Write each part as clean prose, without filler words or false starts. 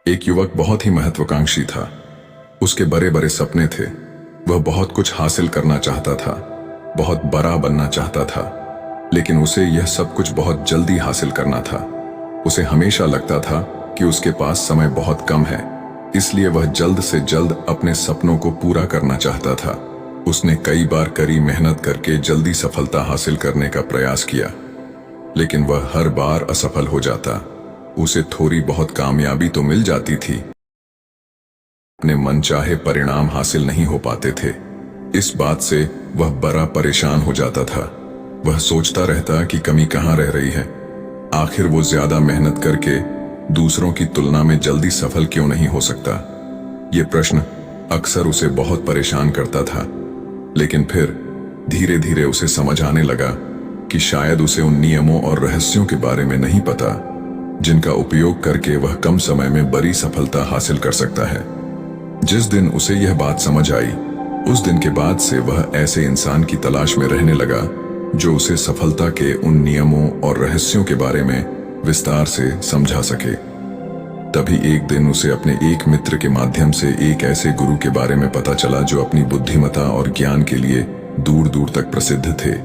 एक युवक बहुत ही महत्वाकांक्षी था। उसके बड़े बड़े सपने थे। वह बहुत कुछ हासिल करना चाहता था, बहुत बड़ा बनना चाहता था, लेकिन उसे यह सब कुछ बहुत जल्दी हासिल करना था। उसे हमेशा लगता था कि उसके पास समय बहुत कम है, इसलिए वह जल्द से जल्द अपने सपनों को पूरा करना चाहता था। उसने कई बार कड़ी मेहनत करके जल्दी सफलता हासिल करने का प्रयास किया, लेकिन वह हर बार असफल हो जाता। उसे थोड़ी बहुत कामयाबी तो मिल जाती थी, अपने मनचाहे परिणाम हासिल नहीं हो पाते थे। इस बात से वह बड़ा परेशान हो जाता था। वह सोचता रहता कि कमी कहाँ रह रही है। आखिर वो ज्यादा मेहनत करके दूसरों की तुलना में जल्दी सफल क्यों नहीं हो सकता। ये प्रश्न अक्सर उसे बहुत परेशान करता था। लेकिन फिर धीरे धीरे उसे समझ आने लगा कि शायद उसे उन नियमों और रहस्यों के बारे में नहीं पता, जिनका उपयोग करके वह कम समय में बड़ी सफलता हासिल कर सकता है। जिस दिन उसे यह बात समझ आई, उस दिन के बाद से वह ऐसे इंसान की तलाश में रहने लगा जो उसे सफलता के उन नियमों और रहस्यों के बारे में विस्तार से समझा सके। तभी एक दिन उसे अपने एक मित्र के माध्यम से एक ऐसे गुरु के बारे में पता चला जो अपनी बुद्धिमत्ता और ज्ञान के लिए दूर दूर तक प्रसिद्ध थे।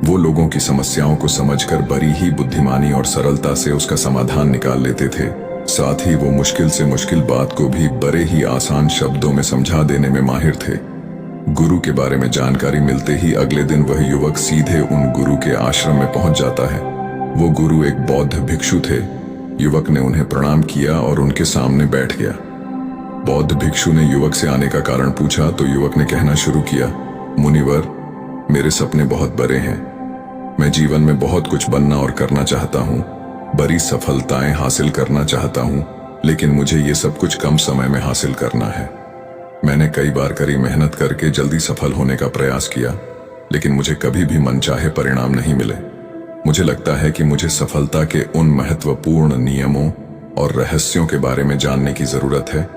वो लोगों की समस्याओं को समझकर बड़ी ही बुद्धिमानी और सरलता से उसका समाधान निकाल लेते थे। साथ ही वो मुश्किल से मुश्किल बात को भी बड़े ही आसान शब्दों में समझा देने में माहिर थे। गुरु के बारे में जानकारी मिलते ही अगले दिन वह युवक सीधे उन गुरु के आश्रम में पहुंच जाता है। वो गुरु एक बौद्ध भिक्षु थे। युवक ने उन्हें प्रणाम किया और उनके सामने बैठ गया। बौद्ध भिक्षु ने युवक से आने का कारण पूछा तो युवक ने कहना शुरू किया, मुनिवर, मेरे सपने बहुत बड़े हैं। मैं जीवन में बहुत कुछ बनना और करना चाहता हूँ, बड़ी सफलताएं हासिल करना चाहता हूं, लेकिन मुझे ये सब कुछ कम समय में हासिल करना है। मैंने कई बार कड़ी मेहनत करके जल्दी सफल होने का प्रयास किया, लेकिन मुझे कभी भी मनचाहे परिणाम नहीं मिले। मुझे लगता है कि मुझे सफलता के उन महत्वपूर्ण नियमों और रहस्यों के बारे में जानने की जरूरत है,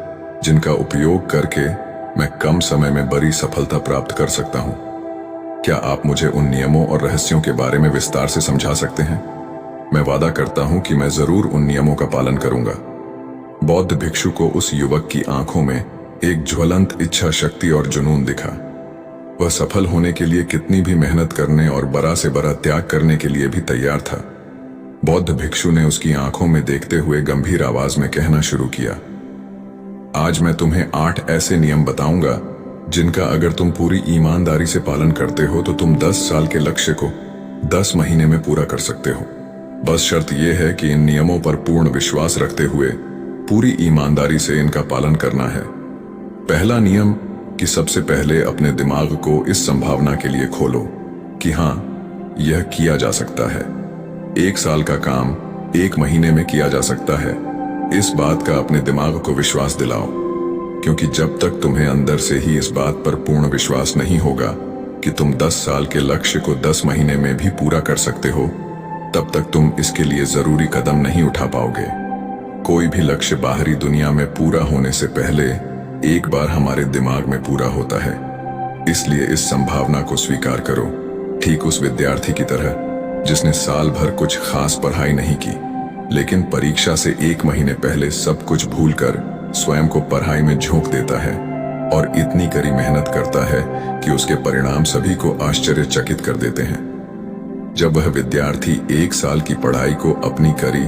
जिनका उपयोग करके मैं कम समय में बड़ी सफलता प्राप्त कर सकता हूं। क्या आप मुझे उन नियमों और रहस्यों के बारे में विस्तार से समझा सकते हैं? मैं वादा करता हूं कि मैं जरूर उन नियमों का पालन करूंगा। बौद्ध भिक्षु को उस युवक की आंखों में एक ज्वलंत इच्छा शक्ति और जुनून दिखा। वह सफल होने के लिए कितनी भी मेहनत करने और बड़ा से बड़ा त्याग करने के लिए भी तैयार था। बौद्ध भिक्षु ने उसकी आंखों में देखते हुए गंभीर आवाज में कहना शुरू किया, आज मैं तुम्हें 8 ऐसे नियम बताऊंगा जिनका अगर तुम पूरी ईमानदारी से पालन करते हो तो तुम 10 साल के लक्ष्य को 10 महीने में पूरा कर सकते हो। बस शर्त यह है कि इन नियमों पर पूर्ण विश्वास रखते हुए पूरी ईमानदारी से इनका पालन करना है। पहला नियम कि सबसे पहले अपने दिमाग को इस संभावना के लिए खोलो कि हाँ, यह किया जा सकता है। 1 साल का काम 1 महीने में किया जा सकता है। इस बात का अपने दिमाग को विश्वास दिलाओ, क्योंकि जब तक तुम्हें अंदर से ही इस बात पर पूर्ण विश्वास नहीं होगा कि तुम 10 साल के लक्ष्य को 10 महीने में भी पूरा कर सकते हो, तब तक तुम इसके लिए जरूरी कदम नहीं उठा पाओगे। कोई भी लक्ष्य बाहरी दुनिया में पूरा होने से पहले एक बार हमारे दिमाग में पूरा होता है। इसलिए इस संभावना को स्वीकार करो, ठीक उस विद्यार्थी की तरह जिसने साल भर कुछ खास पढ़ाई नहीं की, लेकिन परीक्षा से 1 महीने पहले सब कुछ भूलकर स्वयं को पढ़ाई में झोंक देता है और इतनी कड़ी मेहनत करता है कि उसके परिणाम सभी को आश्चर्यचकित कर देते हैं। जब वह विद्यार्थी 1 साल की पढ़ाई को अपनी कड़ी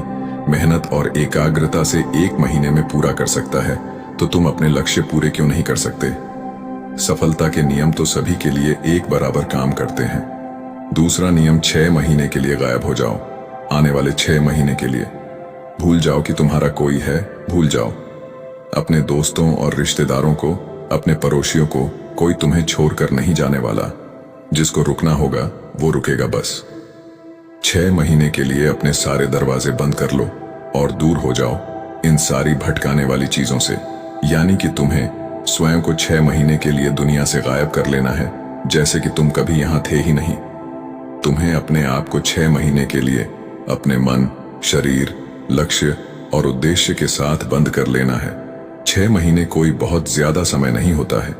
मेहनत और एकाग्रता से 1 महीने में पूरा कर सकता है, तो तुम अपने लक्ष्य पूरे क्यों नहीं कर सकते? सफलता के नियम तो सभी के लिए एक बराबर काम करते हैं। दूसरा नियम 6 महीने के लिए गायब हो जाओ। आने वाले 6 महीने के लिए भूल जाओ कि तुम्हारा कोई है, भूल जाओ। अपने दोस्तों और रिश्तेदारों को, अपने पड़ोसियों को कोई तुम्हें छोड़कर नहीं जाने वाला। जिसको रुकना होगा वो रुकेगा। बस 6 महीने के लिए अपने सारे दरवाजे बंद कर लो और दूर हो जाओ इन सारी भटकाने वाली चीजों से। यानी कि तुम्हें स्वयं को 6 महीने के लिए दुनिया से गायब कर लेना है, जैसे कि तुम कभी यहां थे ही नहीं। तुम्हें अपने आप को 6 महीने के लिए अपने मन, शरीर, लक्ष्य और उद्देश्य के साथ बंद कर लेना है। 6 महीने कोई बहुत ज्यादा समय नहीं होता है।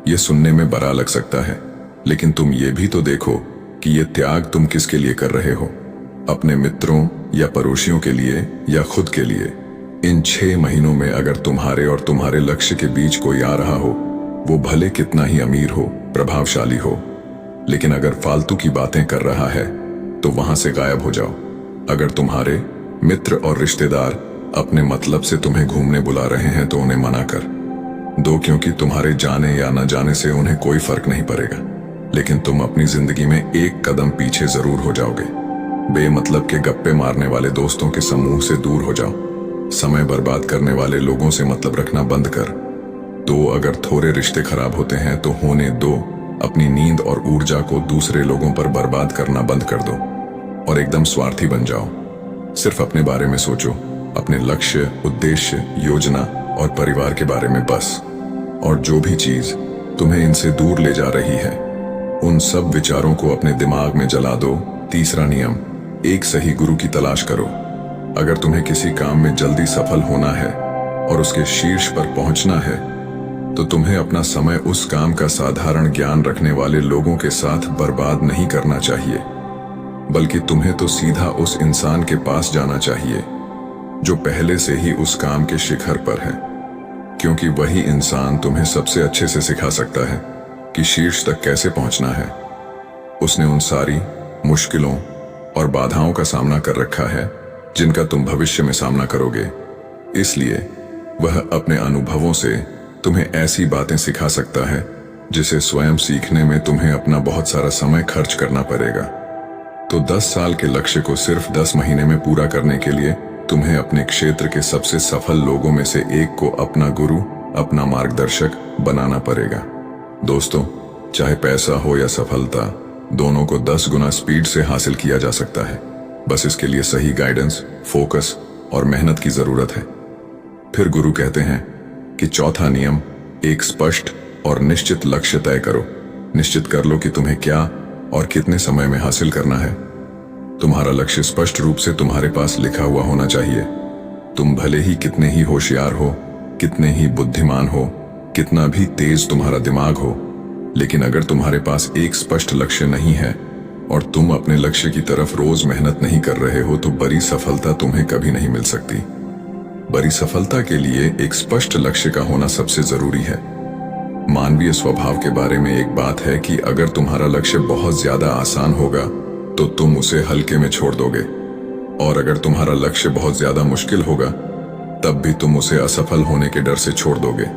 यह सुनने में बड़ा लग सकता है, लेकिन तुम ये भी तो देखो कि ये त्याग तुम किसके लिए कर रहे हो? अपने मित्रों या पड़ोसियों के लिए या खुद के लिए? इन 6 महीनों में अगर तुम्हारे और तुम्हारे लक्ष्य के बीच कोई आ रहा हो, वो भले कितना ही अमीर हो, प्रभावशाली हो, लेकिन अगर फालतू की बातें कर रहा है तो वहां से गायब हो जाओ। अगर तुम्हारे मित्र और रिश्तेदार अपने मतलब से तुम्हें घूमने बुला रहे हैं तो उन्हें मना कर दो, क्योंकि तुम्हारे जाने या न जाने से उन्हें कोई फर्क नहीं पड़ेगा, लेकिन तुम अपनी जिंदगी में एक कदम पीछे जरूर हो जाओगे। बेमतलब के गप्पे मारने वाले दोस्तों के समूह से दूर हो जाओ। समय बर्बाद करने वाले लोगों से मतलब रखना बंद कर दो। अगर थोड़े रिश्ते खराब होते हैं तो होने दो। अपनी नींद और ऊर्जा को दूसरे लोगों पर बर्बाद करना बंद कर दो और एकदम स्वार्थी बन जाओ। सिर्फ अपने बारे में सोचो, अपने लक्ष्य, उद्देश्य, योजना और परिवार के बारे में बस। और जो भी चीज तुम्हें इनसे दूर ले जा रही है, उन सब विचारों को अपने दिमाग में जला दो। तीसरा नियम, एक सही गुरु की तलाश करो। अगर तुम्हें किसी काम में जल्दी सफल होना है और उसके शीर्ष पर पहुंचना है, तो तुम्हें अपना समय उस काम का साधारण ज्ञान रखने वाले लोगों के साथ बर्बाद नहीं करना चाहिए, बल्कि तुम्हें तो सीधा उस इंसान के पास जाना चाहिए जो पहले से ही उस काम के शिखर पर है, क्योंकि वही इंसान तुम्हें सबसे अच्छे से सिखा सकता है कि शीर्ष तक कैसे पहुंचना है। उसने उन सारी मुश्किलों और बाधाओं का सामना कर रखा है जिनका तुम भविष्य में सामना करोगे, इसलिए वह अपने अनुभवों से तुम्हें ऐसी बातें सिखा सकता है जिसे स्वयं सीखने में तुम्हें अपना बहुत सारा समय खर्च करना पड़ेगा। तो 10 साल के लक्ष्य को सिर्फ 10 महीने में पूरा करने के लिए तुम्हें अपने क्षेत्र के सबसे सफल लोगों में से एक को अपना गुरु, अपना मार्गदर्शक बनाना पड़ेगा। दोस्तों, चाहे पैसा हो या सफलता, दोनों को 10 गुना स्पीड से हासिल किया जा सकता है। बस इसके लिए सही गाइडेंस, फोकस और मेहनत की जरूरत है। फिर गुरु कहते हैं कि चौथा नियम, एक स्पष्ट और निश्चित लक्ष्य तय करो। निश्चित कर लो कि तुम्हें क्या और कितने समय में हासिल करना है। तुम्हारा लक्ष्य स्पष्ट रूप से तुम्हारे पास लिखा हुआ होना चाहिए। तुम भले ही कितने ही होशियार हो, कितने ही बुद्धिमान हो, कितना भी तेज तुम्हारा दिमाग हो, लेकिन अगर तुम्हारे पास एक स्पष्ट लक्ष्य नहीं है और तुम अपने लक्ष्य की तरफ रोज मेहनत नहीं कर रहे हो, तो बड़ी सफलता तुम्हें कभी नहीं मिल सकती। बड़ी सफलता के लिए एक स्पष्ट लक्ष्य का होना सबसे जरूरी है। मानवीय स्वभाव के बारे में एक बात है कि अगर तुम्हारा लक्ष्य बहुत ज्यादा आसान होगा तो तुम उसे हल्के में छोड़ दोगे, और अगर तुम्हारा लक्ष्य बहुत ज्यादा मुश्किल होगा तब भी तुम उसे असफल होने के डर से छोड़ दोगे।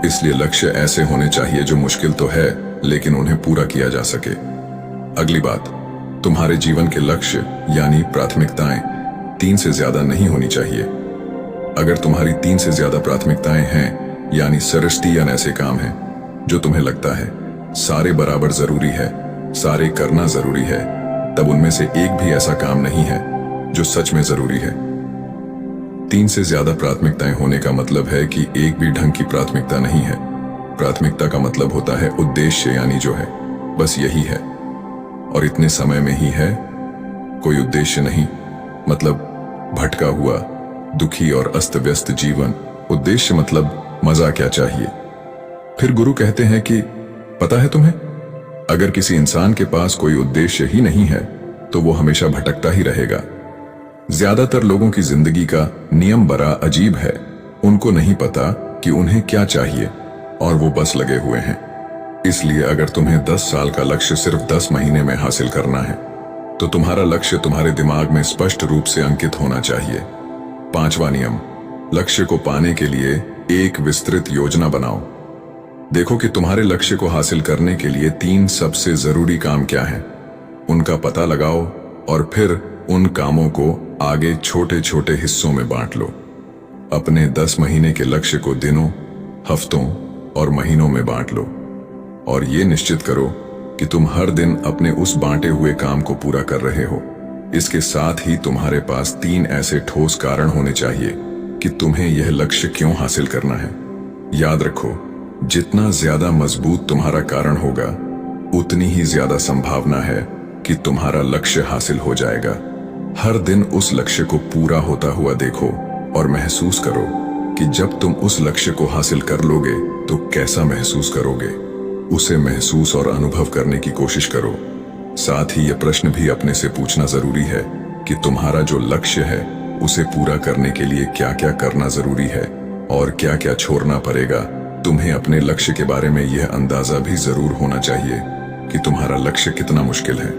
इसलिए लक्ष्य ऐसे होने चाहिए जो मुश्किल तो है लेकिन उन्हें पूरा किया जा सके। अगली बात, तुम्हारे जीवन के लक्ष्य यानी प्राथमिकताएं 3 से ज्यादा नहीं होनी चाहिए। अगर तुम्हारी 3 से ज्यादा प्राथमिकताएं हैं, यानी सरस्ती ऐसे काम हैं जो तुम्हें लगता है सारे बराबर जरूरी है, सारे करना जरूरी है, तब उनमें से एक भी ऐसा काम नहीं है जो सच में जरूरी है। 3 से ज्यादा प्राथमिकताएं होने का मतलब है कि एक भी ढंग की प्राथमिकता नहीं है। प्राथमिकता का मतलब होता है उद्देश्य, यानी जो है बस यही है और इतने समय में ही है, कोई उद्देश्य नहीं। मतलब भटका हुआ, दुखी और अस्त व्यस्त जीवन। उद्देश्य मतलब मजा क्या चाहिए। फिर गुरु कहते हैं कि पता है तुम्हें, अगर किसी इंसान के पास कोई उद्देश्य ही नहीं है तो वो हमेशा भटकता ही रहेगा। ज्यादातर लोगों की जिंदगी का नियम बड़ा अजीब है। उनको नहीं पता कि उन्हें क्या चाहिए और वो बस लगे हुए हैं। इसलिए अगर तुम्हें 10 साल का लक्ष्य सिर्फ 10 महीने में हासिल करना है तो तुम्हारा लक्ष्य तुम्हारे दिमाग में स्पष्ट रूप से अंकित होना चाहिए। 5वां नियम, लक्ष्य को पाने के लिए एक विस्तृत योजना बनाओ। देखो कि तुम्हारे लक्ष्य को हासिल करने के लिए 3 सबसे जरूरी काम क्या हैं, उनका पता लगाओ और फिर उन कामों को आगे छोटे छोटे हिस्सों में बांट लो। अपने 10 महीने के लक्ष्य को दिनों, हफ्तों और महीनों में बांट लो और ये निश्चित करो कि तुम हर दिन अपने उस बांटे हुए काम को पूरा कर रहे हो। इसके साथ ही तुम्हारे पास 3 ऐसे ठोस कारण होने चाहिए कि तुम्हें यह लक्ष्य क्यों हासिल करना है। याद रखो, जितना ज्यादा मजबूत तुम्हारा कारण होगा, उतनी ही ज्यादा संभावना है कि तुम्हारा लक्ष्य हासिल हो जाएगा। हर दिन उस लक्ष्य को पूरा होता हुआ देखो और महसूस करो कि जब तुम उस लक्ष्य को हासिल कर लोगे तो कैसा महसूस करोगे। उसे महसूस और अनुभव करने की कोशिश करो। साथ ही यह प्रश्न भी अपने से पूछना जरूरी है कि तुम्हारा जो लक्ष्य है उसे पूरा करने के लिए क्या क्या करना जरूरी है और क्या क्या छोड़ना पड़ेगा। तुम्हें अपने लक्ष्य के बारे में यह अंदाजा भी जरूर होना चाहिए कि तुम्हारा लक्ष्य कितना मुश्किल है।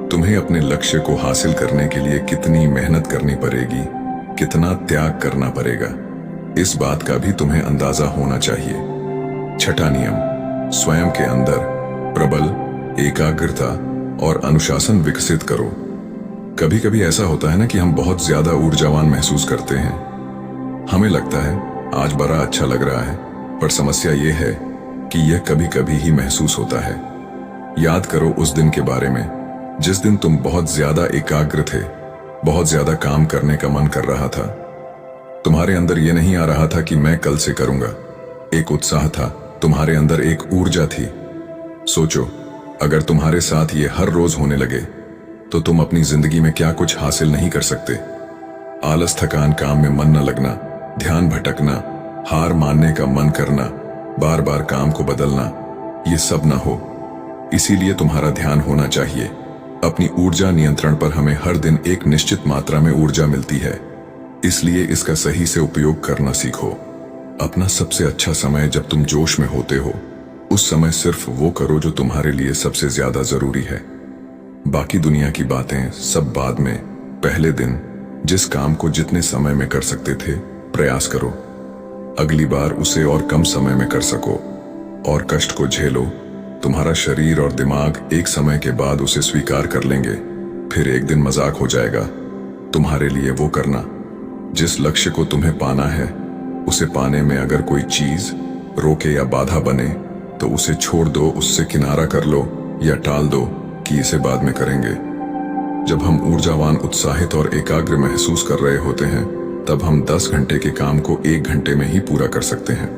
तुम्हें अपने लक्ष्य को हासिल करने के लिए कितनी मेहनत करनी पड़ेगी, कितना त्याग करना पड़ेगा, इस बात का भी तुम्हें अंदाजा होना चाहिए। छठा नियम, स्वयं के अंदर प्रबल एकाग्रता और अनुशासन विकसित करो। कभी कभी ऐसा होता है ना कि हम बहुत ज्यादा ऊर्जावान महसूस करते हैं। हमें लगता है आज बड़ा अच्छा लग रहा है, पर समस्या यह है कि यह कभी कभी ही महसूस होता है। याद करो उस दिन के बारे में जिस दिन तुम बहुत ज्यादा एकाग्र थे, बहुत ज्यादा काम करने का मन कर रहा था। तुम्हारे अंदर यह नहीं आ रहा था कि मैं कल से करूंगा। एक उत्साह था, तुम्हारे अंदर एक ऊर्जा थी। सोचो, अगर तुम्हारे साथ ये हर रोज होने लगे तो तुम अपनी जिंदगी में क्या कुछ हासिल नहीं कर सकते। आलस, थकान, काम में मन न लगना, ध्यान भटकना, हार मानने का मन करना, बार बार काम को बदलना, ये सब ना हो। इसीलिए तुम्हारा ध्यान होना चाहिए। अपनी ऊर्जा नियंत्रण पर हमें हर दिन एक निश्चित मात्रा में ऊर्जा मिलती है, इसलिए इसका सही से उपयोग करना सीखो। अपना सबसे अच्छा समय जब तुम जोश में होते हो, उस समय सिर्फ वो करो जो तुम्हारे लिए सबसे ज्यादा जरूरी है। बाकी दुनिया की बातें सब बाद में। पहले दिन जिस काम को जितने समय में कर सकते थे, प्रयास करो अगली बार उसे और कम समय में कर सको, और कष्ट को झेलो। तुम्हारा शरीर और दिमाग एक समय के बाद उसे स्वीकार कर लेंगे। फिर एक दिन मजाक हो जाएगा। तुम्हारे लिए वो करना जिस लक्ष्य को तुम्हें पाना है, उसे पाने में अगर कोई चीज रोके या बाधा बने तो उसे छोड़ दो, उससे किनारा कर लो या टाल दो कि इसे बाद में करेंगे। जब हम ऊर्जावान, उत्साहित और एकाग्र महसूस कर रहे होते हैं, तब हम 10 घंटे के काम को 1 घंटे में ही पूरा कर सकते हैं।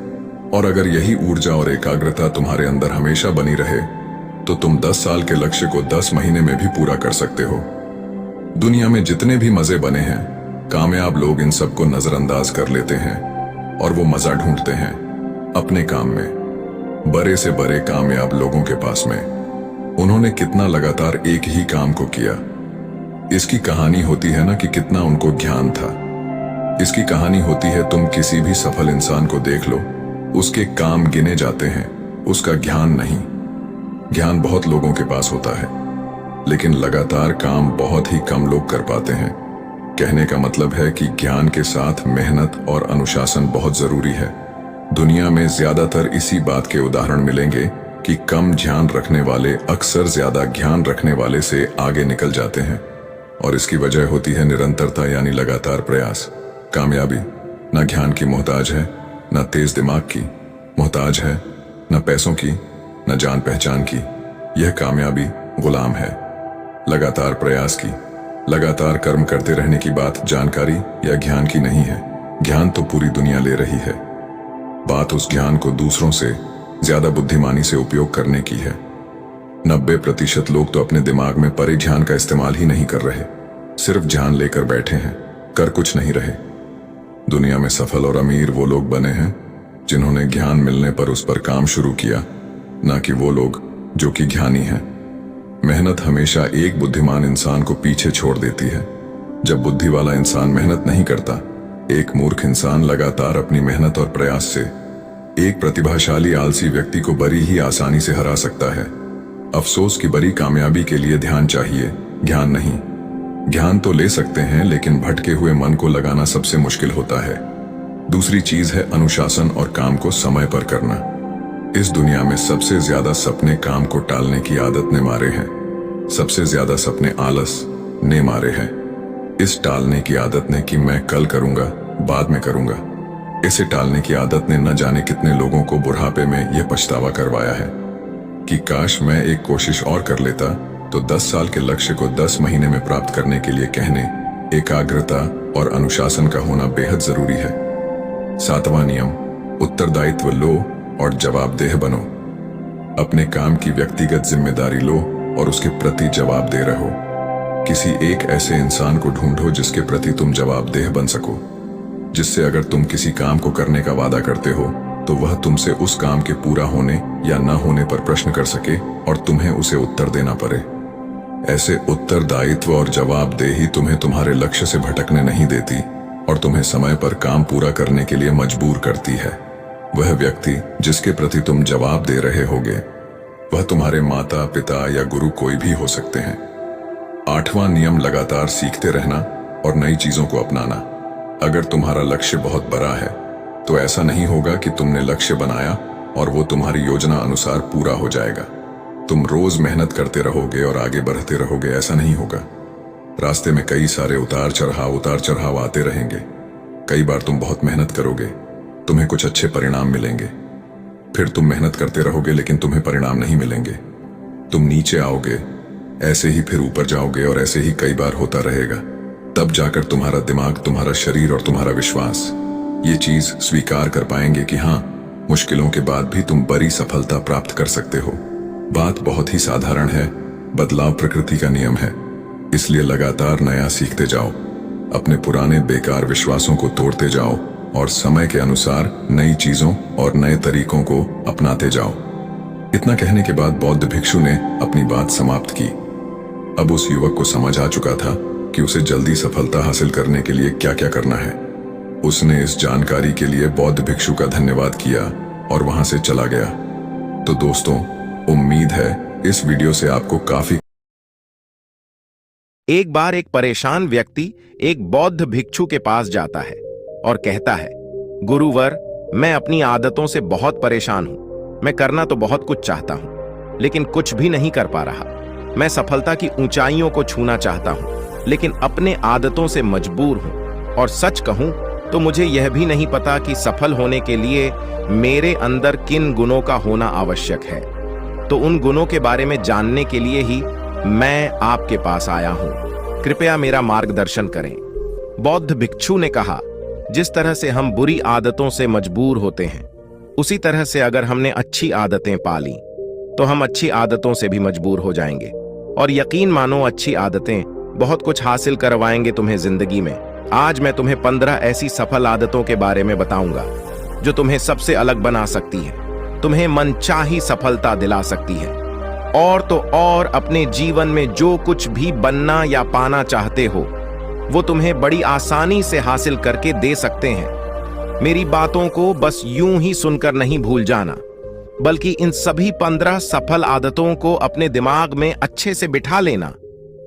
और अगर यही ऊर्जा और एकाग्रता तुम्हारे अंदर हमेशा बनी रहे तो तुम 10 साल के लक्ष्य को 10 महीने में भी पूरा कर सकते हो। दुनिया में जितने भी मजे बने हैं, कामयाब लोग इन सबको नजरअंदाज कर लेते हैं और वो मजा ढूंढते हैं अपने काम में। बड़े से बड़े कामयाब लोगों के पास में उन्होंने कितना लगातार एक ही काम को किया। इसकी कहानी होती है ना कि कितना उनको ज्ञान था। इसकी कहानी होती है, तुम किसी भी सफल इंसान को देख लो, उसके काम गिने जाते हैं, उसका ज्ञान नहीं। ज्ञान बहुत लोगों के पास होता है, लेकिन लगातार काम बहुत ही कम लोग कर पाते हैं। कहने का मतलब है कि ज्ञान के साथ मेहनत और अनुशासन बहुत जरूरी है। दुनिया में ज्यादातर इसी बात के उदाहरण मिलेंगे कि कम ध्यान रखने वाले अक्सर ज्यादा ज्ञान रखने वाले से आगे निकल जाते हैं, और इसकी वजह होती है निरंतरता, यानी लगातार प्रयास। कामयाबी न ज्ञान की मोहताज है, न तेज दिमाग की मोहताज है, न पैसों की, न जान पहचान की। यह कामयाबी गुलाम है लगातार प्रयास की। लगातार कर्म करते रहने की बात जानकारी या ज्ञान की नहीं है। ज्ञान तो पूरी दुनिया ले रही है। बात उस ज्ञान को दूसरों से ज्यादा बुद्धिमानी से उपयोग करने की है। 90% लोग तो अपने दिमाग में परे ध्यान का इस्तेमाल ही नहीं कर रहे, सिर्फ ध्यान लेकर बैठे हैं, कर कुछ नहीं रहे। दुनिया में सफल और अमीर वो लोग बने हैं जिन्होंने ज्ञान मिलने पर उस पर काम शुरू किया, ना कि वो लोग जो कि ज्ञानी हैं। मेहनत हमेशा एक बुद्धिमान इंसान को पीछे छोड़ देती है। जब बुद्धि वाला इंसान मेहनत नहीं करता, एक मूर्ख इंसान लगातार अपनी मेहनत और प्रयास से एक प्रतिभाशाली आलसी व्यक्ति को बड़ी ही आसानी से हरा सकता है। अफसोस की बड़ी कामयाबी के लिए ध्यान चाहिए, ज्ञान नहीं। ज्ञान तो ले सकते हैं, लेकिन भटके हुए मन को लगाना सबसे मुश्किल होता है। दूसरी चीज है अनुशासन और काम को समय पर करना। इस दुनिया में सबसे ज्यादा सपने काम को टालने की आदत ने मारे हैं। सबसे ज्यादा सपने आलस ने मारे हैं। इस टालने की आदत ने कि मैं कल करूंगा, बाद में करूंगा, इसे टालने की आदत ने न जाने कितने लोगों को बुढ़ापे में यह पछतावा करवाया है कि काश मैं एक कोशिश और कर लेता तो 10 साल के लक्ष्य को 10 महीने में प्राप्त करने के लिए कहने एकाग्रता और अनुशासन का होना बेहद जरूरी है। 7वां नियम, उत्तरदायित्व लो और जवाबदेह बनो। अपने काम की व्यक्तिगत जिम्मेदारी लो और उसके प्रति जवाबदेह रहो। किसी एक ऐसे इंसान को ढूंढो जिसके प्रति तुम जवाबदेह बन सको, जिससे अगर तुम किसी काम को करने का वादा करते हो तो वह तुमसे उस काम के पूरा होने या न होने पर प्रश्न कर सके और तुम्हें उसे उत्तर देना पड़े। ऐसे उत्तरदायित्व और जवाबदेही तुम्हें तुम्हारे लक्ष्य से भटकने नहीं देती और तुम्हें समय पर काम पूरा करने के लिए मजबूर करती है। वह व्यक्ति जिसके प्रति तुम जवाब दे रहे होगे वह तुम्हारे माता पिता या गुरु कोई भी हो सकते हैं। 8वां नियम लगातार सीखते रहना और नई चीजों को अपनाना। अगर तुम्हारा लक्ष्य बहुत बड़ा है तो ऐसा नहीं होगा कि तुमने लक्ष्य बनाया और वो तुम्हारी योजना अनुसार पूरा हो जाएगा। तुम रोज मेहनत करते रहोगे और आगे बढ़ते रहोगे, ऐसा नहीं होगा। रास्ते में कई सारे उतार चढ़ाव आते रहेंगे। कई बार तुम बहुत मेहनत करोगे, तुम्हें कुछ अच्छे परिणाम मिलेंगे, फिर तुम मेहनत करते रहोगे लेकिन तुम्हें परिणाम नहीं मिलेंगे। तुम नीचे आओगे, ऐसे ही फिर ऊपर जाओगे और ऐसे ही कई बार होता रहेगा। तब जाकर तुम्हारा दिमाग, तुम्हारा शरीर और तुम्हारा विश्वास ये चीज स्वीकार कर पाएंगे कि हाँ, मुश्किलों के बाद भी तुम बड़ी सफलता प्राप्त कर सकते हो। बात बहुत ही साधारण है, बदलाव प्रकृति का नियम है, इसलिए लगातार नया सीखते जाओ, अपने पुराने बेकार विश्वासों को तोड़ते जाओ और समय के अनुसार नई चीजों और नए तरीकों को अपनाते जाओ। इतना कहने के बाद बौद्ध भिक्षु ने अपनी बात समाप्त की। अब उस युवक को समझ आ चुका था कि उसे जल्दी सफलता हासिल करने के लिए क्या क्या करना है। उसने इस जानकारी के लिए बौद्ध भिक्षु का धन्यवाद किया और वहां से चला गया। तो दोस्तों, उम्मीद है इस वीडियो से आपको काफी। एक बार एक परेशान व्यक्ति एक बौद्ध भिक्षु के पास जाता है और कहता है, गुरुवर, मैं अपनी आदतों से बहुत परेशान हूं। मैं करना तो बहुत कुछ चाहता हूं, लेकिन कुछ भी नहीं कर पा रहा। मैं सफलता की ऊंचाइयों को छूना चाहता हूं, लेकिन अपने आदतों से मजबूर हूं। और सच कहूं तो मुझे यह भी नहीं पता कि सफल होने के लिए मेरे अंदर किन गुणों का होना आवश्यक है। तो उन गुणों के बारे में जानने के लिए ही मैं आपके पास आया हूं। कृपया मेरा मार्गदर्शन करें। बौद्ध भिक्षु ने कहा, जिस तरह से हम बुरी आदतों से मजबूर होते हैं, उसी तरह से अगर हमने अच्छी आदतें पाली तो हम अच्छी आदतों से भी मजबूर हो जाएंगे। और यकीन मानो, अच्छी आदतें बहुत कुछ हासिल करवाएंगे तुम्हें जिंदगी में। आज मैं तुम्हें 15 ऐसी सफल आदतों के बारे में बताऊंगा जो तुम्हें सबसे अलग बना सकती है, तुम्हें मनचाही सफलता दिला सकती है, और तो और अपने जीवन में जो कुछ भी बनना या पाना चाहते हो वो तुम्हें बड़ी आसानी से हासिल करके दे सकते हैं। मेरी बातों को बस यूं ही सुनकर नहीं भूल जाना, बल्कि इन सभी 15 सफल आदतों को अपने दिमाग में अच्छे से बिठा लेना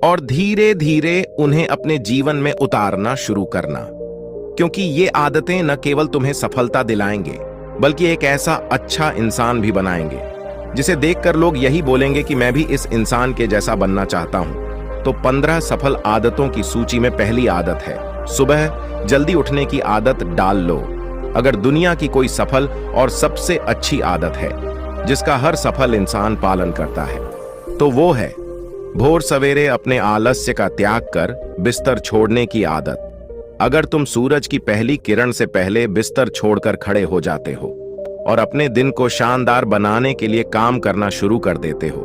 और धीरे धीरे उन्हें अपने जीवन में उतारना शुरू करना। क्योंकि ये आदतें न केवल तुम्हें सफलता दिलाएंगे, बल्कि एक ऐसा अच्छा इंसान भी बनाएंगे जिसे देखकर लोग यही बोलेंगे कि मैं भी इस इंसान के जैसा बनना चाहता हूं। तो 15 सफल आदतों की सूची में पहली आदत है, सुबह जल्दी उठने की आदत डाल लो। अगर दुनिया की कोई सफल और सबसे अच्छी आदत है जिसका हर सफल इंसान पालन करता है, तो वो है भोर सवेरे अपने आलस्य का त्याग कर बिस्तर छोड़ने की आदत। अगर तुम सूरज की पहली किरण से पहले बिस्तर छोड़कर खड़े हो जाते हो और अपने दिन को शानदार बनाने के लिए काम करना शुरू कर देते हो,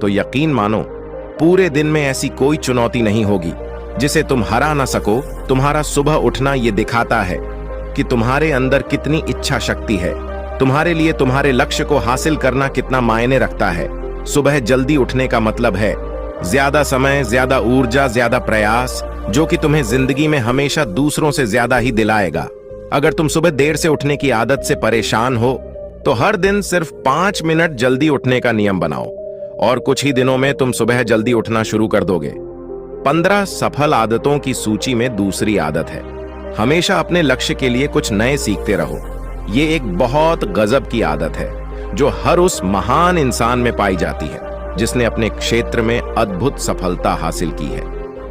तो यकीन मानो, पूरे दिन में ऐसी कोई चुनौती नहीं होगी जिसे तुम हरा ना सको। तुम्हारा सुबह उठना यह दिखाता है कि तुम्हारे अंदर कितनी इच्छा शक्ति है, तुम्हारे लिए तुम्हारे लक्ष्य को हासिल करना कितना मायने रखता है। सुबह जल्दी उठने का मतलब है ज्यादा समय, ज्यादा ऊर्जा, ज्यादा प्रयास, जो कि तुम्हें जिंदगी में हमेशा दूसरों से ज्यादा ही दिलाएगा। अगर तुम सुबह देर से उठने की आदत से परेशान हो तो हर दिन सिर्फ 5 मिनट जल्दी उठने का नियम बनाओ और कुछ ही दिनों में तुम सुबह जल्दी उठना शुरू कर दोगे। 15 सफल आदतों की सूची में दूसरी आदत है, हमेशा अपने लक्ष्य के लिए कुछ नए सीखते रहो। ये एक बहुत गजब की आदत है जो हर उस महान इंसान में पाई जाती है जिसने अपने क्षेत्र में अद्भुत सफलता हासिल की है।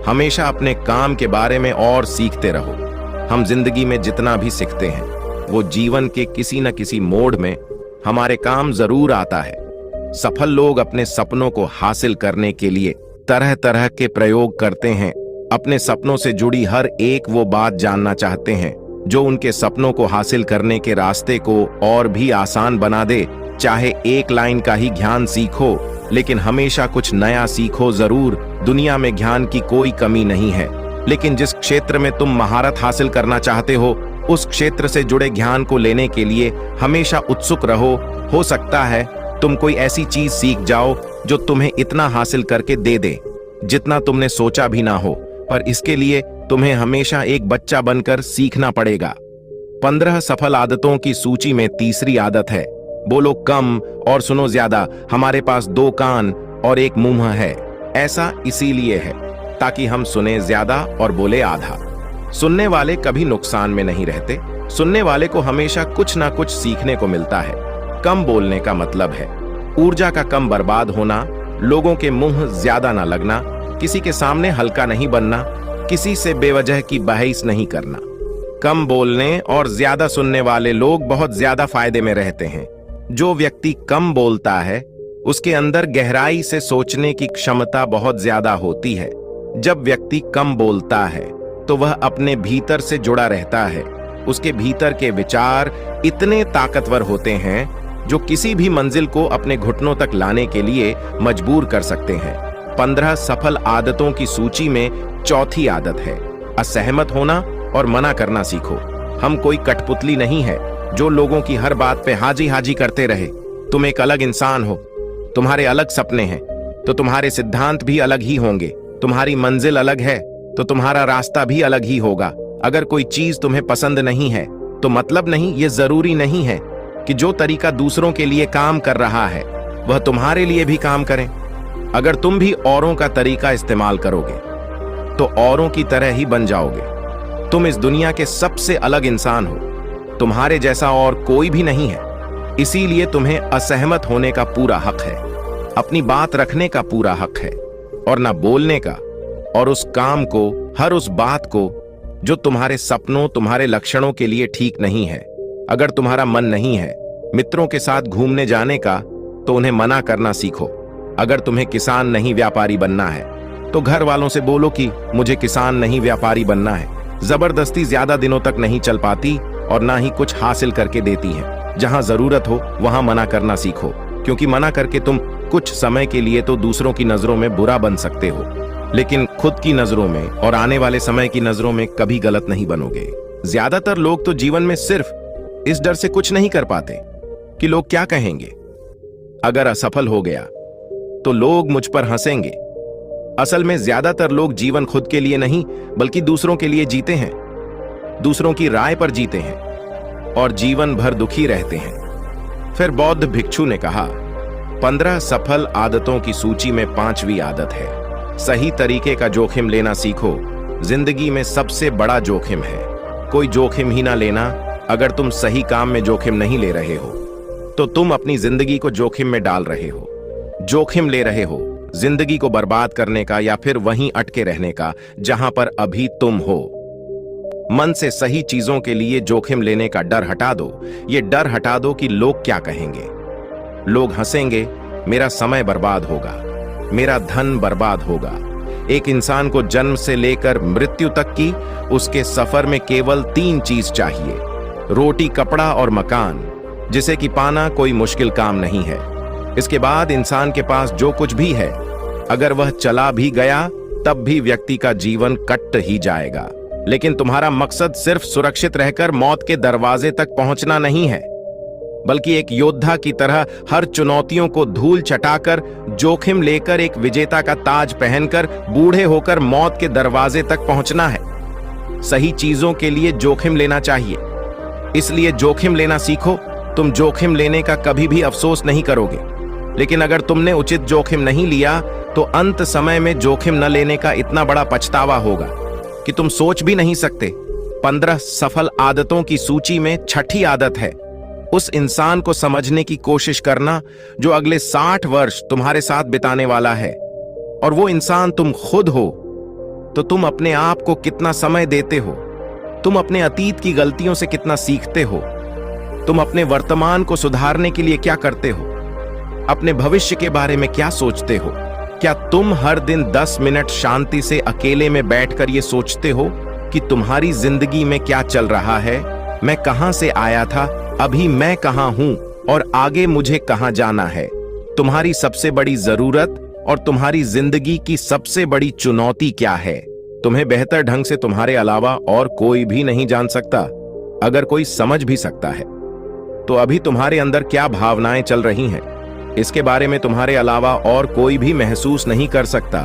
हमेशा अपने काम के बारे में और सीखते रहो। हम जिंदगी में जितना भी सीखते हैं वो जीवन के किसी न किसी मोड़ में हमारे काम जरूर आता है। सफल लोग अपने सपनों को हासिल करने के लिए तरह तरह के प्रयोग करते हैं। अपने सपनों से जुड़ी हर एक वो बात जानना चाहते हैं जो उनके सपनों को हासिल करने के रास्ते को और भी आसान बना दे। चाहे एक लाइन का ही ज्ञान सीखो, लेकिन हमेशा कुछ नया सीखो जरूर। दुनिया में ज्ञान की कोई कमी नहीं है, लेकिन जिस क्षेत्र में तुम महारत हासिल करना चाहते हो उस क्षेत्र से जुड़े ज्ञान को लेने के लिए हमेशा उत्सुक रहो। हो सकता है तुम कोई ऐसी चीज सीख जाओ जो तुम्हें इतना हासिल करके दे दे जितना तुमने सोचा भी ना हो, पर इसके लिए तुम्हें हमेशा एक बच्चा बनकर सीखना पड़ेगा। 15 सफल आदतों की सूची में तीसरी आदत है, बोलो कम और सुनो ज्यादा। हमारे पास 2 कान और 1 मुंह है। ऐसा इसीलिए है ताकि हम सुने ज्यादा और बोले आधा। सुनने वाले कभी नुकसान में नहीं रहते। सुनने वाले को हमेशा कुछ ना कुछ सीखने को मिलता है। कम बोलने का मतलब है ऊर्जा का कम बर्बाद होना, लोगों के मुंह ज्यादा ना लगना, किसी के सामने हल्का नहीं बनना, किसी से बेवजह की बहस नहीं करना। कम बोलने और ज्यादा सुनने वाले लोग बहुत ज्यादा फायदे में रहते हैं। जो व्यक्ति कम बोलता है उसके अंदर गहराई से सोचने की क्षमता बहुत ज्यादा होती है। जब व्यक्ति कम बोलता है तो वह अपने भीतर से जुड़ा रहता है। उसके भीतर के विचार इतने ताकतवर होते हैं जो किसी भी मंजिल को अपने घुटनों तक लाने के लिए मजबूर कर सकते हैं। 15 सफल आदतों की सूची में चौथी आदत है, असहमत होना और मना करना सीखो। हम कोई कठपुतली नहीं है जो लोगों की हर बात पे हाजी हाजी करते रहे। तुम एक अलग इंसान हो, तुम्हारे अलग सपने हैं, तो तुम्हारे सिद्धांत भी अलग ही होंगे। तुम्हारी मंजिल अलग है तो तुम्हारा रास्ता भी अलग ही होगा। अगर कोई चीज तुम्हें पसंद नहीं है तो मतलब नहीं, ये जरूरी नहीं है कि जो तरीका दूसरों के लिए काम कर रहा है वह तुम्हारे लिए भी काम करें। अगर तुम भी औरों का तरीका इस्तेमाल करोगे तो औरों की तरह ही बन जाओगे। तुम इस दुनिया के सबसे अलग इंसान हो, तुम्हारे जैसा और कोई भी नहीं है। इसीलिए तुम्हें असहमत होने का पूरा हक है, अपनी बात रखने का पूरा हक है, और ना बोलने का, और उस काम को, हर उस बात को जो तुम्हारे सपनों, तुम्हारे लक्षणों के लिए ठीक नहीं है। अगर तुम्हारा मन नहीं है मित्रों के साथ घूमने जाने का तो उन्हें मना करना सीखो। अगर तुम्हें किसान नहीं व्यापारी बनना है तो घर वालों से बोलो कि मुझे किसान नहीं व्यापारी बनना है। जबरदस्ती ज्यादा दिनों तक नहीं चल पाती और ना ही कुछ हासिल करके देती है। जहां जरूरत हो वहां मना करना सीखो, क्योंकि मना करके तुम कुछ समय के लिए तो दूसरों की नजरों में बुरा बन सकते हो, लेकिन खुद की नजरों में और आने वाले समय की नजरों में कभी गलत नहीं बनोगे। ज्यादातर लोग तो जीवन में सिर्फ इस डर से कुछ नहीं कर पाते कि लोग क्या कहेंगे। अगर असफल हो गया तो लोग मुझ पर हंसेंगे। असल में ज्यादातर लोग जीवन खुद के लिए नहीं बल्कि दूसरों के लिए जीते हैं, दूसरों की राय पर जीते हैं और जीवन भर दुखी रहते हैं। फिर बौद्ध भिक्षु ने कहा, 15 सफल आदतों की सूची में 5वीं आदत है, सही तरीके का जोखिम लेना सीखो। जिंदगी में सबसे बड़ा जोखिम है कोई जोखिम ही ना लेना। अगर तुम सही काम में जोखिम नहीं ले रहे हो तो तुम अपनी जिंदगी को जोखिम में डाल रहे हो। जोखिम ले रहे हो जिंदगी को बर्बाद करने का या फिर वहीं अटके रहने का जहां पर अभी तुम हो। मन से सही चीजों के लिए जोखिम लेने का डर हटा दो। ये डर हटा दो कि लोग क्या कहेंगे। लोग हंसेंगे, मेरा समय बर्बाद होगा, मेरा धन बर्बाद होगा। एक इंसान को जन्म से लेकर मृत्यु तक की उसके सफर में केवल 3 चीज चाहिए, रोटी, कपड़ा और मकान, जिसे कि पाना कोई मुश्किल काम नहीं है। इसके बाद इंसान के पास जो कुछ भी है, अगर वह चला भी गया तब भी व्यक्ति का जीवन कट ही जाएगा। लेकिन तुम्हारा मकसद सिर्फ सुरक्षित रहकर मौत के दरवाजे तक पहुंचना नहीं है, बल्कि एक योद्धा की तरह हर चुनौतियों को धूल चटाकर, जोखिम लेकर, एक विजेता का ताज पहनकर बूढ़े होकर मौत के दरवाजे तक पहुंचना है। सही चीजों के लिए जोखिम लेना चाहिए, इसलिए जोखिम लेना सीखो। तुम जोखिम लेने का कभी भी अफसोस नहीं करोगे। लेकिन अगर तुमने उचित जोखिम नहीं लिया तो अंत समय में जोखिम न लेने का इतना बड़ा पछतावा होगा कि तुम सोच भी नहीं सकते। 15 सफल आदतों की सूची में 6ठी आदत है, उस इंसान को समझने की कोशिश करना जो अगले 60 वर्ष तुम्हारे साथ बिताने वाला है। और वो इंसान तुम खुद हो। तो तुम अपने आप को कितना समय देते हो? तुम अपने अतीत की गलतियों से कितना सीखते हो? तुम अपने वर्तमान को सुधारने के लिए क्या करते हो? अपने भविष्य के बारे में क्या सोचते हो? क्या तुम हर दिन 10 मिनट शांति से अकेले में बैठकर ये सोचते हो कि तुम्हारी जिंदगी में क्या चल रहा है? मैं कहां से आया था, अभी मैं कहां हूं और आगे मुझे कहां जाना है? तुम्हारी सबसे बड़ी जरूरत और तुम्हारी जिंदगी की सबसे बड़ी चुनौती क्या है? तुम्हें बेहतर ढंग से तुम्हारे अलावा और कोई भी नहीं जान सकता। अगर कोई समझ भी सकता है तो अभी तुम्हारे अंदर क्या भावनाएं चल रही हैं, इसके बारे में तुम्हारे अलावा और कोई भी महसूस नहीं कर सकता।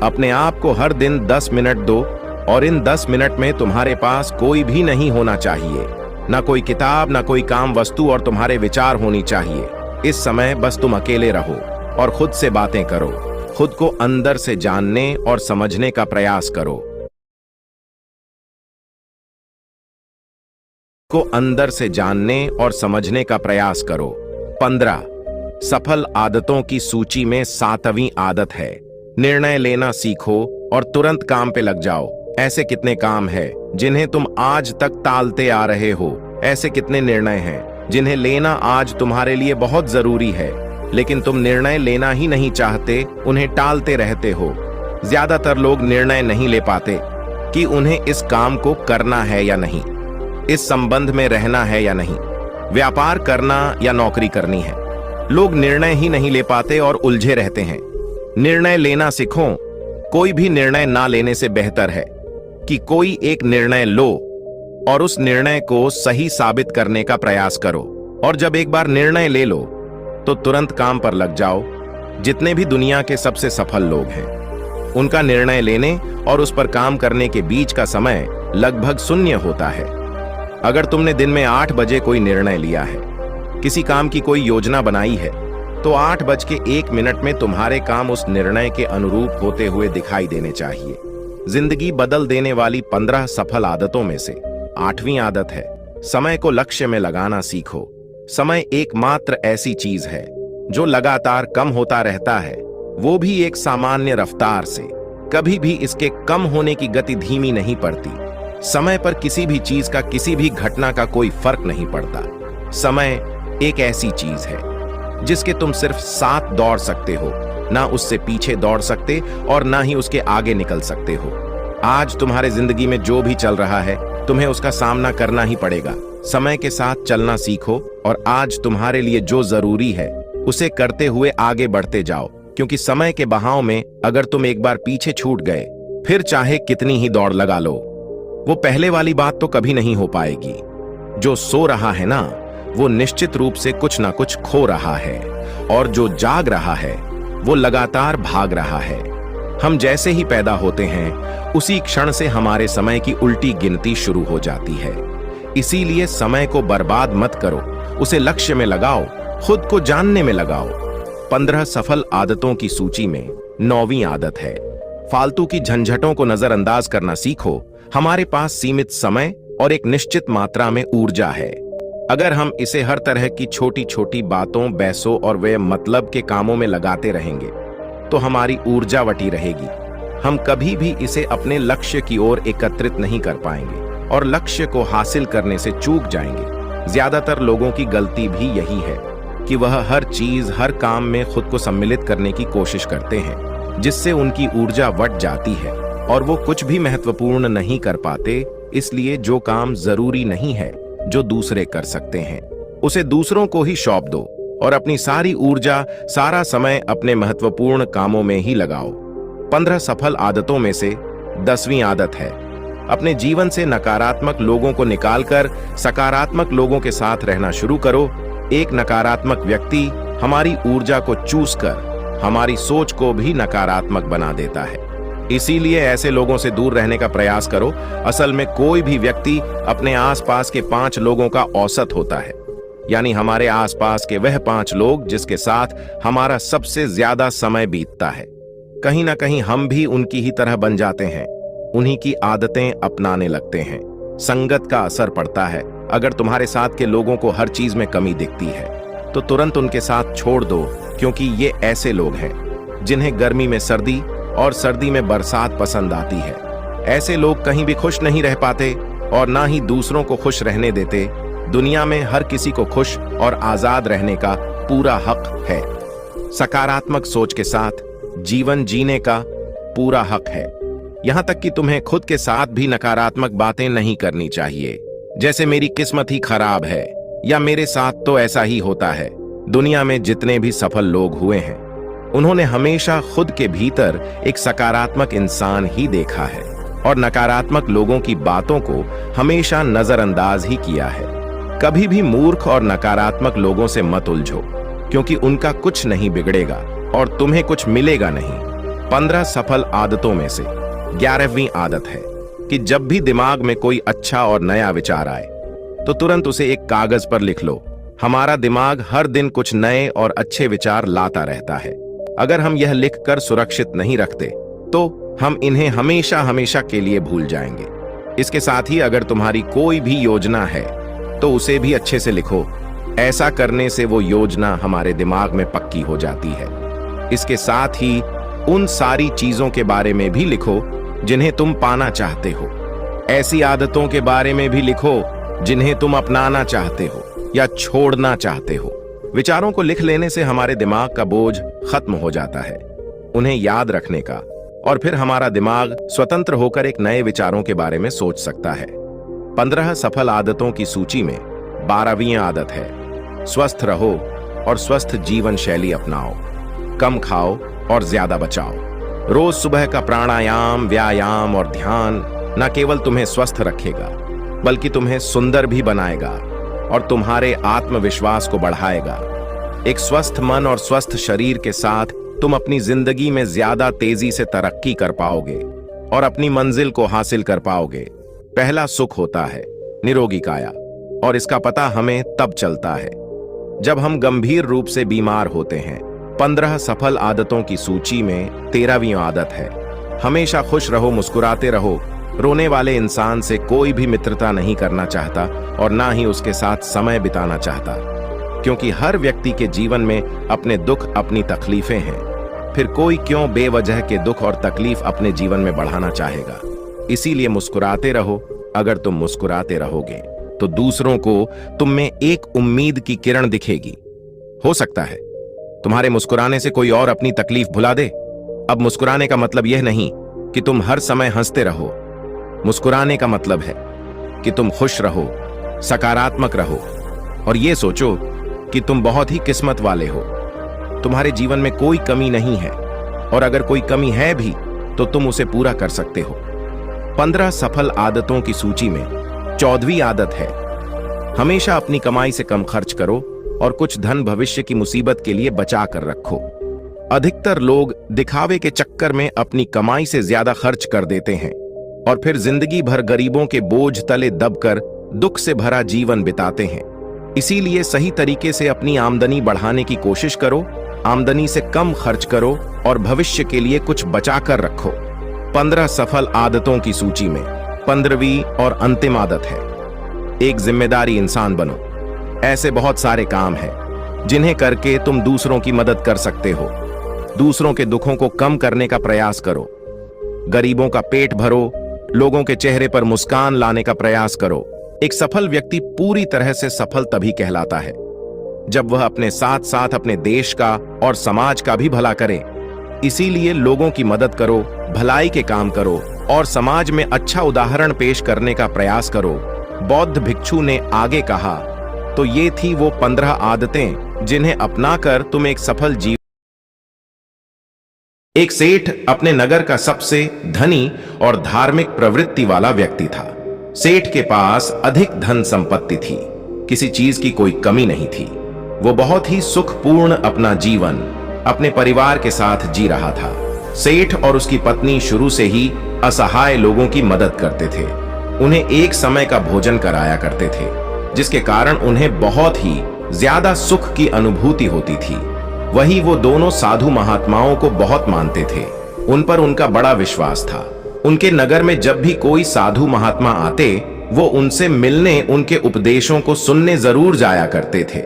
अपने आप को हर दिन 10 मिनट दो और इन 10 मिनट में तुम्हारे पास कोई भी नहीं होना चाहिए, ना कोई किताब, ना कोई काम वस्तु, और तुम्हारे विचार होनी चाहिए। इस समय बस तुम अकेले रहो और खुद से बातें करो। खुद को अंदर से जानने और समझने का प्रयास करो। को अंदर से जानने और समझने का प्रयास करो। 15 सफल आदतों की सूची में 7वीं आदत है, निर्णय लेना सीखो और तुरंत काम पे लग जाओ। ऐसे कितने काम हैं जिन्हें तुम आज तक टालते आ रहे हो? ऐसे कितने निर्णय हैं जिन्हें लेना आज तुम्हारे लिए बहुत जरूरी है, लेकिन तुम निर्णय लेना ही नहीं चाहते, उन्हें टालते रहते हो। ज्यादातर लोग निर्णय नहीं ले पाते कि उन्हें इस काम को करना है या नहीं, इस संबंध में रहना है या नहीं, व्यापार करना या नौकरी करनी है। लोग निर्णय ही नहीं ले पाते और उलझे रहते हैं। निर्णय लेना सीखो। कोई भी निर्णय ना लेने से बेहतर है कि कोई एक निर्णय लो और उस निर्णय को सही साबित करने का प्रयास करो। और जब एक बार निर्णय ले लो तो तुरंत काम पर लग जाओ। जितने भी दुनिया के सबसे सफल लोग हैं, उनका निर्णय लेने और उस पर काम करने के बीच का समय लगभग शून्य होता है। अगर तुमने दिन में 8 बजे कोई निर्णय लिया है, किसी काम की कोई योजना बनाई है, तो 8:01 में तुम्हारे काम उस निर्णय के अनुरूप होते हुए दिखाई देने चाहिए। जिंदगी बदल देने वाली 15 सफल आदतों में से 8वीं आदत है, समय को लक्ष्य में लगाना सीखो। समय एकमात्र ऐसी चीज है जो लगातार कम होता रहता है, वो भी एक सामान्य रफ्तार से। कभी भी इसके कम होने की गति धीमी नहीं पड़ती। समय पर किसी भी चीज का, किसी भी घटना का कोई फर्क नहीं पड़ता। समय एक ऐसी चीज है जिसके तुम सिर्फ साथ दौड़ सकते हो, ना उससे पीछे दौड़ सकते और ना ही उसके आगे निकल सकते हो। आज तुम्हारे जिंदगी में जो भी चल रहा है, तुम्हें उसका सामना करना ही पड़ेगा। समय के साथ चलना सीखो और आज तुम्हारे लिए जो जरूरी है उसे करते हुए आगे बढ़ते जाओ, क्योंकि समय के बहाव में अगर तुम एक बार पीछे छूट गए, फिर चाहे कितनी ही दौड़ लगा लो, वो पहले वाली बात तो कभी नहीं हो पाएगी। जो सो रहा है ना, वो निश्चित रूप से कुछ ना कुछ खो रहा है, और जो जाग रहा है वो लगातार भाग रहा है। हम जैसे ही पैदा होते हैं, उसी क्षण से हमारे समय की उल्टी गिनती शुरू हो जाती है। इसीलिए समय को बर्बाद मत करो, उसे लक्ष्य में लगाओ, खुद को जानने में लगाओ। 15 सफल आदतों की सूची में 9वीं आदत है, फालतू की झंझटों को नजरअंदाज करना सीखो। हमारे पास सीमित समय और एक निश्चित मात्रा में ऊर्जा है। अगर हम इसे हर तरह की छोटी छोटी बातों, बहसों और वे मतलब के कामों में लगाते रहेंगे तो हमारी ऊर्जा वटी रहेगी। हम कभी भी इसे अपने लक्ष्य की ओर एकत्रित नहीं कर पाएंगे और लक्ष्य को हासिल करने से चूक जाएंगे। ज्यादातर लोगों की गलती भी यही है कि वह हर चीज, हर काम में खुद को सम्मिलित करने की कोशिश करते हैं, जिससे उनकी ऊर्जा वट जाती है और वो कुछ भी महत्वपूर्ण नहीं कर पाते। इसलिए जो काम जरूरी नहीं है, जो दूसरे कर सकते हैं, उसे दूसरों को ही सौंप दो और अपनी सारी ऊर्जा, सारा समय अपने महत्वपूर्ण कामों में ही लगाओ। 15 सफल आदतों में से 10वीं आदत है, अपने जीवन से नकारात्मक लोगों को निकालकर सकारात्मक लोगों के साथ रहना शुरू करो। एक नकारात्मक व्यक्ति हमारी ऊर्जा को चूस कर हमारी सोच को भी नकारात्मक बना देता है। इसीलिए ऐसे लोगों से दूर रहने का प्रयास करो। असल में कोई भी व्यक्ति अपने आसपास के 5 लोगों का औसत होता है, यानी हमारे आसपास के वह 5 लोग जिसके साथ हमारा सबसे ज्यादा समय बीतता है। कहीं ना कहीं हम भी उनकी ही तरह बन जाते हैं, उन्हीं की आदतें अपनाने लगते हैं। संगत का असर पड़ता है। अगर तुम्हारे साथ के लोगों को हर चीज में कमी दिखती है तो तुरंत उनके साथ छोड़ दो, क्योंकि ये ऐसे लोग हैं जिन्हें गर्मी में सर्दी और सर्दी में बरसात पसंद आती है। ऐसे लोग कहीं भी खुश नहीं रह पाते और ना ही दूसरों को खुश रहने देते। दुनिया में हर किसी को खुश और आजाद रहने का पूरा हक है। सकारात्मक सोच के साथ जीवन जीने का पूरा हक है। यहां तक कि तुम्हें खुद के साथ भी नकारात्मक बातें नहीं करनी चाहिए, जैसे मेरी किस्मत ही खराब है या मेरे साथ तो ऐसा ही होता है। दुनिया में जितने भी सफल लोग हुए हैं, उन्होंने हमेशा खुद के भीतर एक सकारात्मक इंसान ही देखा है और नकारात्मक लोगों की बातों को हमेशा नजरअंदाज ही किया है। कभी भी मूर्ख और नकारात्मक लोगों से मत उलझो, क्योंकि उनका कुछ नहीं बिगड़ेगा और तुम्हें कुछ मिलेगा नहीं। 15 सफल आदतों में से 11वीं आदत है कि जब भी दिमाग में कोई अच्छा और नया विचार आए तो तुरंत उसे एक कागज पर लिख लो। हमारा दिमाग हर दिन कुछ नए और अच्छे विचार लाता रहता है। अगर हम यह लिखकर सुरक्षित नहीं रखते तो हम इन्हें हमेशा हमेशा के लिए भूल जाएंगे। इसके साथ ही अगर तुम्हारी कोई भी योजना है तो उसे भी अच्छे से लिखो। ऐसा करने से वो योजना हमारे दिमाग में पक्की हो जाती है। इसके साथ ही उन सारी चीजों के बारे में भी लिखो जिन्हें तुम पाना चाहते हो। ऐसी आदतों के बारे में भी लिखो जिन्हें तुम अपनाना चाहते हो या छोड़ना चाहते हो। विचारों को लिख लेने से हमारे दिमाग का बोझ खत्म हो जाता है, उन्हें याद रखने का, और फिर हमारा दिमाग स्वतंत्र होकर एक नए विचारों के बारे में सोच सकता है। 15 सफल आदतों की सूची में 12वीं आदत है स्वस्थ रहो और स्वस्थ जीवन शैली अपनाओ। कम खाओ और ज्यादा बचाओ। रोज सुबह का प्राणायाम, व्यायाम और ध्यान न केवल तुम्हें स्वस्थ रखेगा बल्कि तुम्हें सुंदर भी बनाएगा और तुम्हारे आत्मविश्वास को बढ़ाएगा। एक स्वस्थ मन और स्वस्थ शरीर के साथ तुम अपनी जिंदगी में ज्यादा तेजी से तरक्की कर पाओगे और अपनी मंजिल को हासिल कर पाओगे। पहला सुख होता है निरोगी काया, और इसका पता हमें तब चलता है जब हम गंभीर रूप से बीमार होते हैं। 15 सफल आदतों की सूची में 13वीं आदत है हमेशा खुश रहो, मुस्कुराते रहो। रोने वाले इंसान से कोई भी मित्रता नहीं करना चाहता और ना ही उसके साथ समय बिताना चाहता, क्योंकि हर व्यक्ति के जीवन में अपने दुख, अपनी तकलीफें हैं। फिर कोई क्यों बेवजह के दुख और तकलीफ अपने जीवन में बढ़ाना चाहेगा। इसीलिए मुस्कुराते रहो। अगर तुम मुस्कुराते रहोगे तो दूसरों को तुम में एक उम्मीद की किरण दिखेगी। हो सकता है तुम्हारे मुस्कुराने से कोई और अपनी तकलीफ भुला दे। अब मुस्कुराने का मतलब यह नहीं कि तुम हर समय हंसते रहो। मुस्कुराने का मतलब है कि तुम खुश रहो, सकारात्मक रहो और यह सोचो कि तुम बहुत ही किस्मत वाले हो। तुम्हारे जीवन में कोई कमी नहीं है और अगर कोई कमी है भी तो तुम उसे पूरा कर सकते हो। 15 सफल आदतों की सूची में 14वीं आदत है हमेशा अपनी कमाई से कम खर्च करो और कुछ धन भविष्य की मुसीबत के लिए बचा कर रखो। अधिकतर लोग दिखावे के चक्कर में अपनी कमाई से ज्यादा खर्च कर देते हैं और फिर जिंदगी भर गरीबों के बोझ तले दबकर दुख से भरा जीवन बिताते हैं। इसीलिए सही तरीके से अपनी आमदनी बढ़ाने की कोशिश करो, आमदनी से कम खर्च करो और भविष्य के लिए कुछ बचा कर रखो। 15 सफल आदतों की सूची में 15वीं और अंतिम आदत है एक जिम्मेदारी इंसान बनो। ऐसे बहुत सारे काम हैं जिन्हें करके तुम दूसरों की मदद कर सकते हो। दूसरों के दुखों को कम करने का प्रयास करो, गरीबों का पेट भरो, लोगों के चेहरे पर मुस्कान लाने का प्रयास करो। एक सफल व्यक्ति पूरी तरह से सफल तभी कहलाता है जब वह अपने साथ साथ अपने देश का और समाज का भी भला करे। इसीलिए लोगों की मदद करो, भलाई के काम करो और समाज में अच्छा उदाहरण पेश करने का प्रयास करो। बौद्ध भिक्षु ने आगे कहा, तो ये थी वो 15 आदतें जिन्हें अपनाकर तुम एक सफल जीवन। एक सेठ अपने नगर का सबसे धनी और धार्मिक प्रवृत्ति वाला व्यक्ति था। सेठ के पास अधिक धन संपत्ति थी, किसी चीज की कोई कमी नहीं थी। वो बहुत ही सुखपूर्ण अपना जीवन अपने परिवार के साथ जी रहा था। सेठ और उसकी पत्नी शुरू से ही असहाय लोगों की मदद करते थे, उन्हें एक समय का भोजन कराया करते थे, जिसके कारण उन्हें बहुत ही ज्यादा सुख की अनुभूति होती थी। वही वो दोनों साधु महात्माओं को बहुत मानते थे, उन पर उनका बड़ा विश्वास था। उनके नगर में जब भी कोई साधु महात्मा आते वो उनसे मिलने, उनके उपदेशों को सुनने जरूर जाया करते थे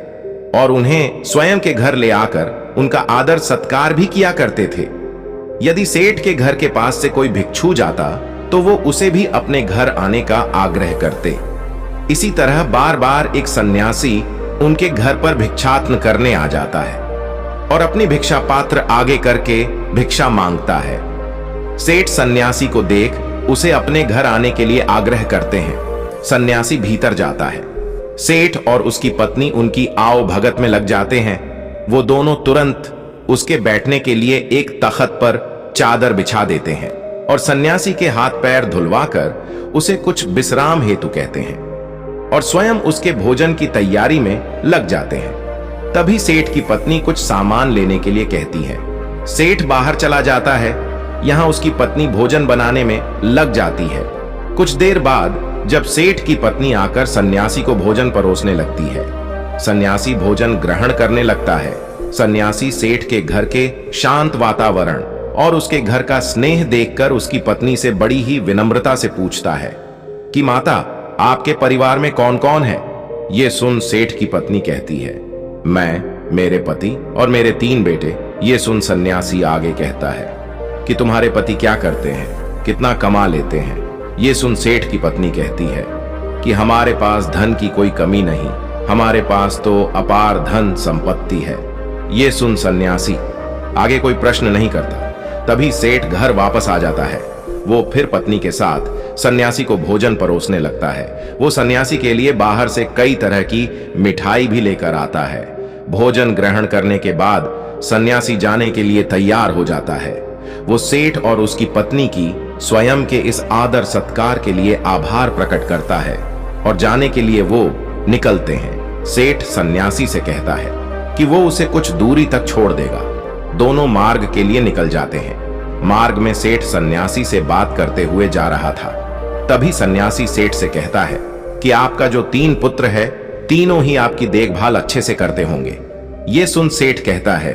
और उन्हें स्वयं के घर ले आकर उनका आदर सत्कार भी किया करते थे। यदि सेठ के घर के पास से कोई भिक्षु जाता तो वो उसे भी अपने घर आने का आग्रह करते। इसी तरह बार बार एक सन्यासी उनके घर पर भिक्षाटन करने आ जाता है और अपनी भिक्षा पात्र आगे करके भिक्षा मांगता है। सेठ सन्यासी को देख उसे अपने घर आने के लिए आग्रह करते हैं। सन्यासी भीतर जाता है। सेठ और उसकी पत्नी उनकी आओ भगत में लग जाते हैं। वो दोनों तुरंत उसके बैठने के लिए एक तख्त पर चादर बिछा देते हैं और सन्यासी के हाथ पैर धुलवाकर उसे कुछ विश्राम हेतु कहते हैं और स्वयं उसके भोजन की तैयारी में लग जाते हैं। तभी सेठ की पत्नी कुछ सामान लेने के लिए कहती है। सेठ बाहर चला जाता है यहाँ उसकी पत्नी भोजन बनाने में लग जाती है। कुछ देर बाद जब सेठ की पत्नी आकर सन्यासी को भोजन परोसने लगती है, सन्यासी भोजन ग्रहण करने लगता है। सन्यासी सेठ के घर के शांत वातावरण और उसके घर का स्नेह देखकर उसकी पत्नी से बड़ी ही विनम्रता से पूछता है कि माता, आपके परिवार में कौन कौन है? ये सुन सेठ की पत्नी कहती है, मैं, मेरे पति और मेरे 3 बेटे। ये सुन सन्यासी आगे कहता है कि तुम्हारे पति क्या करते हैं, कितना कमा लेते हैं? ये सुन सेठ की पत्नी कहती है कि हमारे पास धन की कोई कमी नहीं, हमारे पास तो अपार धन संपत्ति है। ये सुन सन्यासी आगे कोई प्रश्न नहीं करता। तभी सेठ घर वापस आ जाता है। वो फिर पत्नी के साथ सन्यासी को भोजन परोसने लगता है। वो सन्यासी के लिए बाहर से कई तरह की मिठाई भी लेकर आता है। भोजन ग्रहण करने के बाद सन्यासी जाने के लिए तैयार हो जाता है। वो सेठ और उसकी पत्नी की स्वयं के इस आदर सत्कार के लिए आभार प्रकट करता है और जाने के लिए वो निकलते हैं। सेठ सन्यासी से कहता है कि वो उसे कुछ दूरी तक छोड़ देगा। दोनों मार्ग के लिए निकल जाते हैं। मार्ग में सेठ सन्यासी से बात करते हुए जा रहा था। तभी सन्यासी सेठ से कहता है कि आपका जो 3 पुत्र है, तीनों ही आपकी देखभाल अच्छे से करते होंगे। ये सुन सेठ कहता है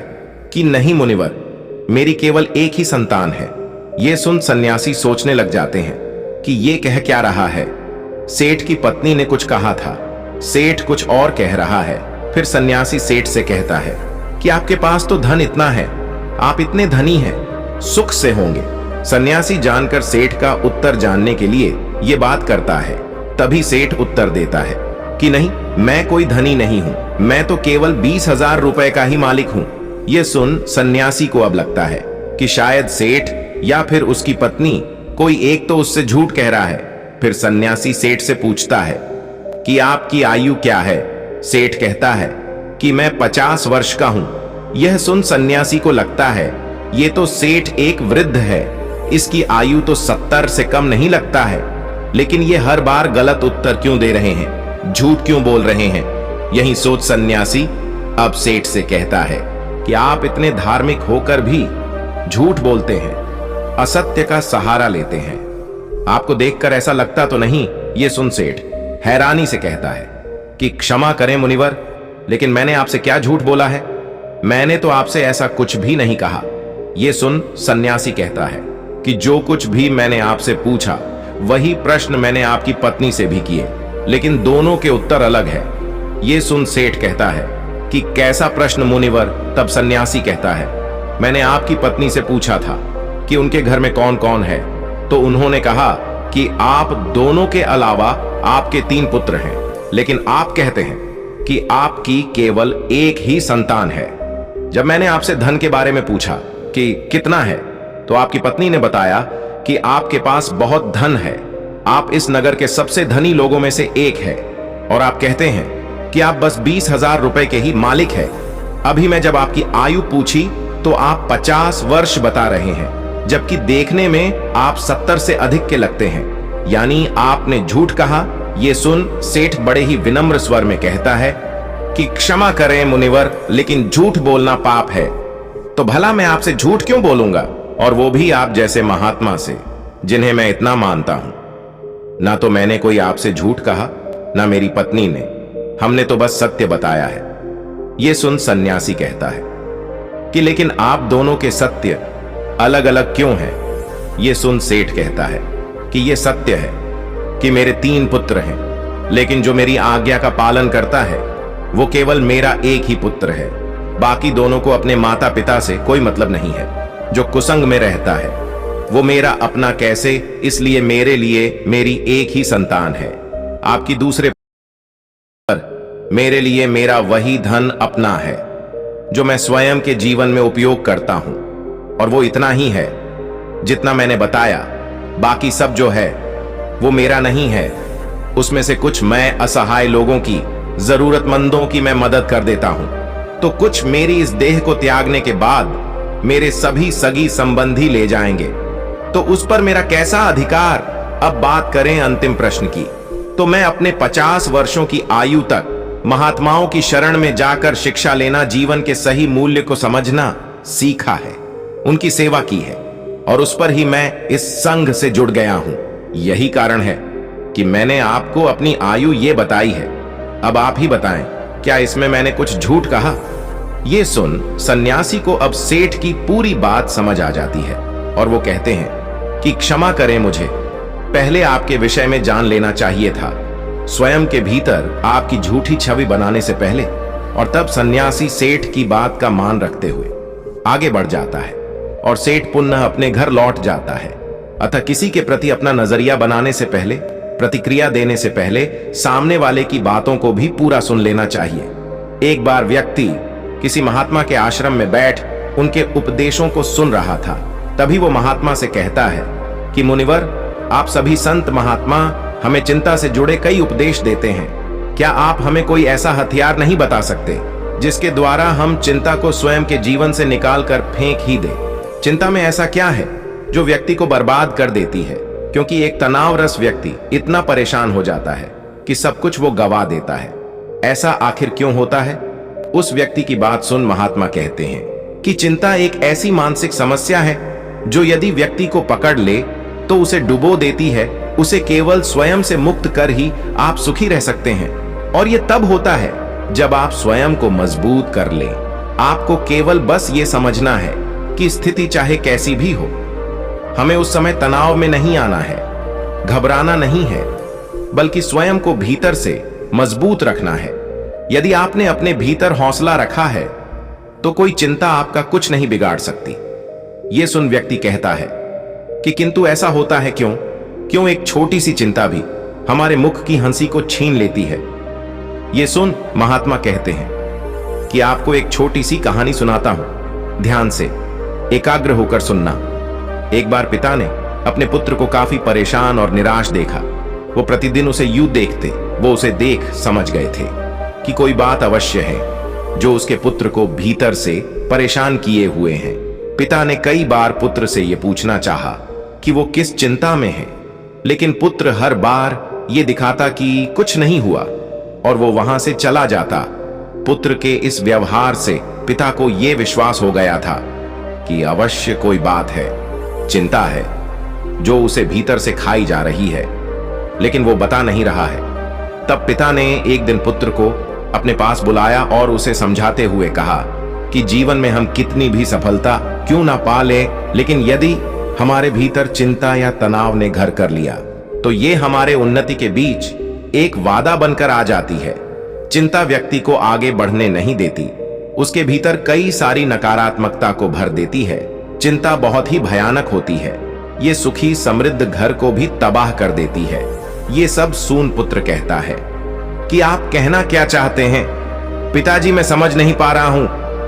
कि नहीं मुनिवर, मेरी केवल एक ही संतान है। ये सुन सन्यासी सोचने लग जाते हैं कि ये कह क्या रहा है। सेठ की पत्नी ने कुछ कहा था, सेठ कुछ और कह रहा है। फिर सन्यासी सेठ से कहता है कि आपके पास तो धन इतना है, आप इतने धनी हैं, सुख से होंगे। सन्यासी जानकर सेठ का उत्तर जानने के लिए ये बात करता है। तभी सेठ उत्तर देता है कि नहीं, मैं कोई धनी नहीं हूं, मैं तो केवल 20,000 रुपए का ही मालिक हूं। यह सुन सन्यासी को अब लगता है कि शायद सेठ या फिर उसकी पत्नी कोई एक तो उससे झूठ कह रहा है। फिर सन्यासी सेठ से पूछता है कि आपकी आयु क्या है? सेठ कहता है कि मैं 50 वर्ष का हूं। यह सुन सन्यासी को लगता है ये तो सेठ एक वृद्ध है, इसकी आयु तो 70 से कम नहीं लगता है। लेकिन ये हर बार गलत उत्तर क्यों दे रहे हैं, झूठ क्यों बोल रहे हैं? यही सोच सन्यासी अब सेठ से कहता है कि आप इतने धार्मिक होकर भी झूठ बोलते हैं, असत्य का सहारा लेते हैं। आपको देखकर ऐसा लगता तो नहीं? ये सुन सेठ हैरानी से कहता है कि क्षमा करें मुनिवर, लेकिन मैंने आपसे क्या झूठ बोला है? मैंने तो आपसे ऐसा कुछ भी नहीं कहा। यह सुन सन्यासी कहता है कि जो कुछ भी मैंने आपसे पूछा वही प्रश्न मैंने आपकी पत्नी से भी किए, लेकिन दोनों के उत्तर अलग है। यह सुन सेठ कहता है कि कैसा प्रश्न मुनिवर? तब सन्यासी कहता है, मैंने आपकी पत्नी से पूछा था कि उनके घर में कौन कौन है, तो उन्होंने कहा कि आप दोनों के अलावा आपके 3 पुत्र हैं, लेकिन आप कहते हैं कि आपकी केवल एक ही संतान है। जब मैंने आपसे धन के बारे में पूछा कि कितना है, तो आपकी पत्नी ने बताया कि आपके पास बहुत धन है, आप इस नगर के सबसे धनी लोगों में से एक है, और आप कहते हैं कि आप बस 20,000 रुपए के ही मालिक है। अभी मैं जब आपकी आयु पूछी तो आप 50 वर्ष बता रहे हैं, जबकि देखने में आप 70 से अधिक के लगते हैं, यानी आपने झूठ कहा। ये सुन सेठ बड़े ही विनम्र स्वर में कहता है कि क्षमा करें मुनिवर, लेकिन झूठ बोलना पाप है। तो भला मैं आपसे झूठ क्यों बोलूंगा, और वो भी आप जैसे महात्मा से, जिन्हें मैं इतना मानता हूं। ना तो मैंने कोई आपसे झूठ कहा, ना मेरी पत्नी ने, हमने तो बस सत्य बताया है। ये सुन सन्यासी कहता है कि लेकिन आप दोनों के सत्य अलग अलग क्यों हैं? ये सुन सेठ कहता है कि ये सत्य है कि मेरे 3 पुत्र हैं, लेकिन जो मेरी आज्ञा का पालन करता है वो केवल मेरा एक ही पुत्र है। बाकी दोनों को अपने माता पिता से कोई मतलब नहीं है। जो कुसंग में रहता है वो मेरा अपना कैसे, इसलिए मेरे लिए मेरी एक ही संतान है। आपकी दूसरे पर मेरे लिए मेरा वही धन अपना है जो मैं स्वयं के जीवन में उपयोग करता हूं, और वो इतना ही है जितना मैंने बताया। बाकी सब जो है वो मेरा नहीं है, उसमें से कुछ मैं असहाय लोगों की, जरूरतमंदों की मैं मदद कर देता हूं, तो कुछ मेरी इस देह को त्यागने के बाद मेरे सभी सगी संबंधी ले जाएंगे, तो उस पर मेरा कैसा अधिकार? अब बात करें अंतिम प्रश्न की, तो मैं अपने 50 वर्षों की आयु तक महात्माओं की शरण में जाकर शिक्षा लेना, जीवन के सही मूल्य को समझना सीखा है, उनकी सेवा की है। और उस पर ही मैं इस संघ से जुड़ गया हूं। यही कारण है कि मैंने आपको अपनी आयु ये बताई है। अब आप ही बताएं, क्या इसमें मैंने कुछ झूठ कहा? ये सुन सन्यासी को अब सेठ की पूरी बात समझ आ जाती है और वो कहते हैं कि क्षमा करें, मुझे पहले आपके विषय में जान लेना चाहिए था, स्वयं के भीतर आपकी झूठी छवि बनाने से पहले। और तब सन्यासी सेठ की बात का मान रखते हुए आगे बढ़ जाता है और सेठ पुनः अपने घर लौट जाता है। अतः किसी के प्रति अपना नजरिया बनाने से पहले, प्रतिक्रिया देने से पहले सामने वाले की बातों को भी पूरा सुन लेना चाहिए। एक बार व्यक्ति किसी महात्मा के आश्रम में बैठ उनके उपदेशों को सुन रहा था। तभी वो महात्मा से कहता है कि मुनिवर, आप सभी संत महात्मा हमें चिंता से जुड़े कई उपदेश देते हैं। क्या आप हमें कोई ऐसा हथियार नहीं बता सकते जिसके द्वारा हम चिंता को स्वयं के जीवन से निकाल कर फेंक ही दें? चिंता में ऐसा क्या है जो व्यक्ति को बर्बाद कर देती है? क्योंकि एक तनावरस व्यक्ति इतना परेशान हो जाता है कि सब कुछ वो गवा देता है। ऐसा आखिर क्यों होता है? उस व्यक्ति की बात सुन महात्मा कहते हैं कि चिंता एक ऐसी मानसिक समस्या है जो यदि व्यक्ति को पकड़ ले तो उसे डुबो देती है। उसे केवल स्वयं से मुक्त कर ही आप सुखी रह सकते हैं, और यह तब होता है जब आप स्वयं को मजबूत कर लें। आपको केवल बस ये समझना है कि स्थिति चाहे कैसी भी हो, हमें उस समय तनाव में नहीं आना है, घबराना नहीं है, बल्कि स्वयं को भीतर से मजबूत रखना है। यदि आपने अपने भीतर हौसला रखा है तो कोई चिंता आपका कुछ नहीं बिगाड़ सकती। यह सुन व्यक्ति कहता है कि किंतु ऐसा होता है क्यों? क्यों एक छोटी सी चिंता भी हमारे मुख की हंसी को छीन लेती है? यह सुन महात्मा कहते हैं कि आपको एक छोटी सी कहानी सुनाता हूं, ध्यान से एकाग्र होकर सुनना। एक बार पिता ने अपने पुत्र को काफी परेशान और निराश देखा। वो प्रतिदिन उसे यूं देखते, वो उसे देख समझ गए थे कि कोई बात अवश्य है जो उसके पुत्र को भीतर से परेशान किए हुए हैं। पिता ने कई बार पुत्र से यह पूछना चाहा कि वो किस चिंता में है, लेकिन पुत्र हर बार ये दिखाता कि कुछ नहीं हुआ और वो वहां से चला जाता। पुत्र के इस व्यवहार से पिता को यह विश्वास हो गया था कि अवश्य कोई बात है, चिंता है जो उसे भीतर से खाई जा रही है, लेकिन वो बता नहीं रहा है। तब पिता ने एक दिन पुत्र को अपने पास बुलाया और उसे समझाते हुए कहा कि जीवन में हम कितनी भी सफलता क्यों ना पा ले, लेकिन यदि हमारे भीतर चिंता या तनाव ने घर कर लिया तो ये हमारे उन्नति के बीच एक वादा बनकर आ जाती है। चिंता व्यक्ति को आगे बढ़ने नहीं देती, उसके भीतर कई सारी नकारात्मकता को भर देती है। चिंता बहुत ही भयानक होती है, ये सुखी समृद्ध घर को भी तबाह कर देती है। ये सब सून पुत्र कहता है कि आप कहना क्या चाहते हैं? पिताजी, मैं समझ नहीं पा रहा हूं।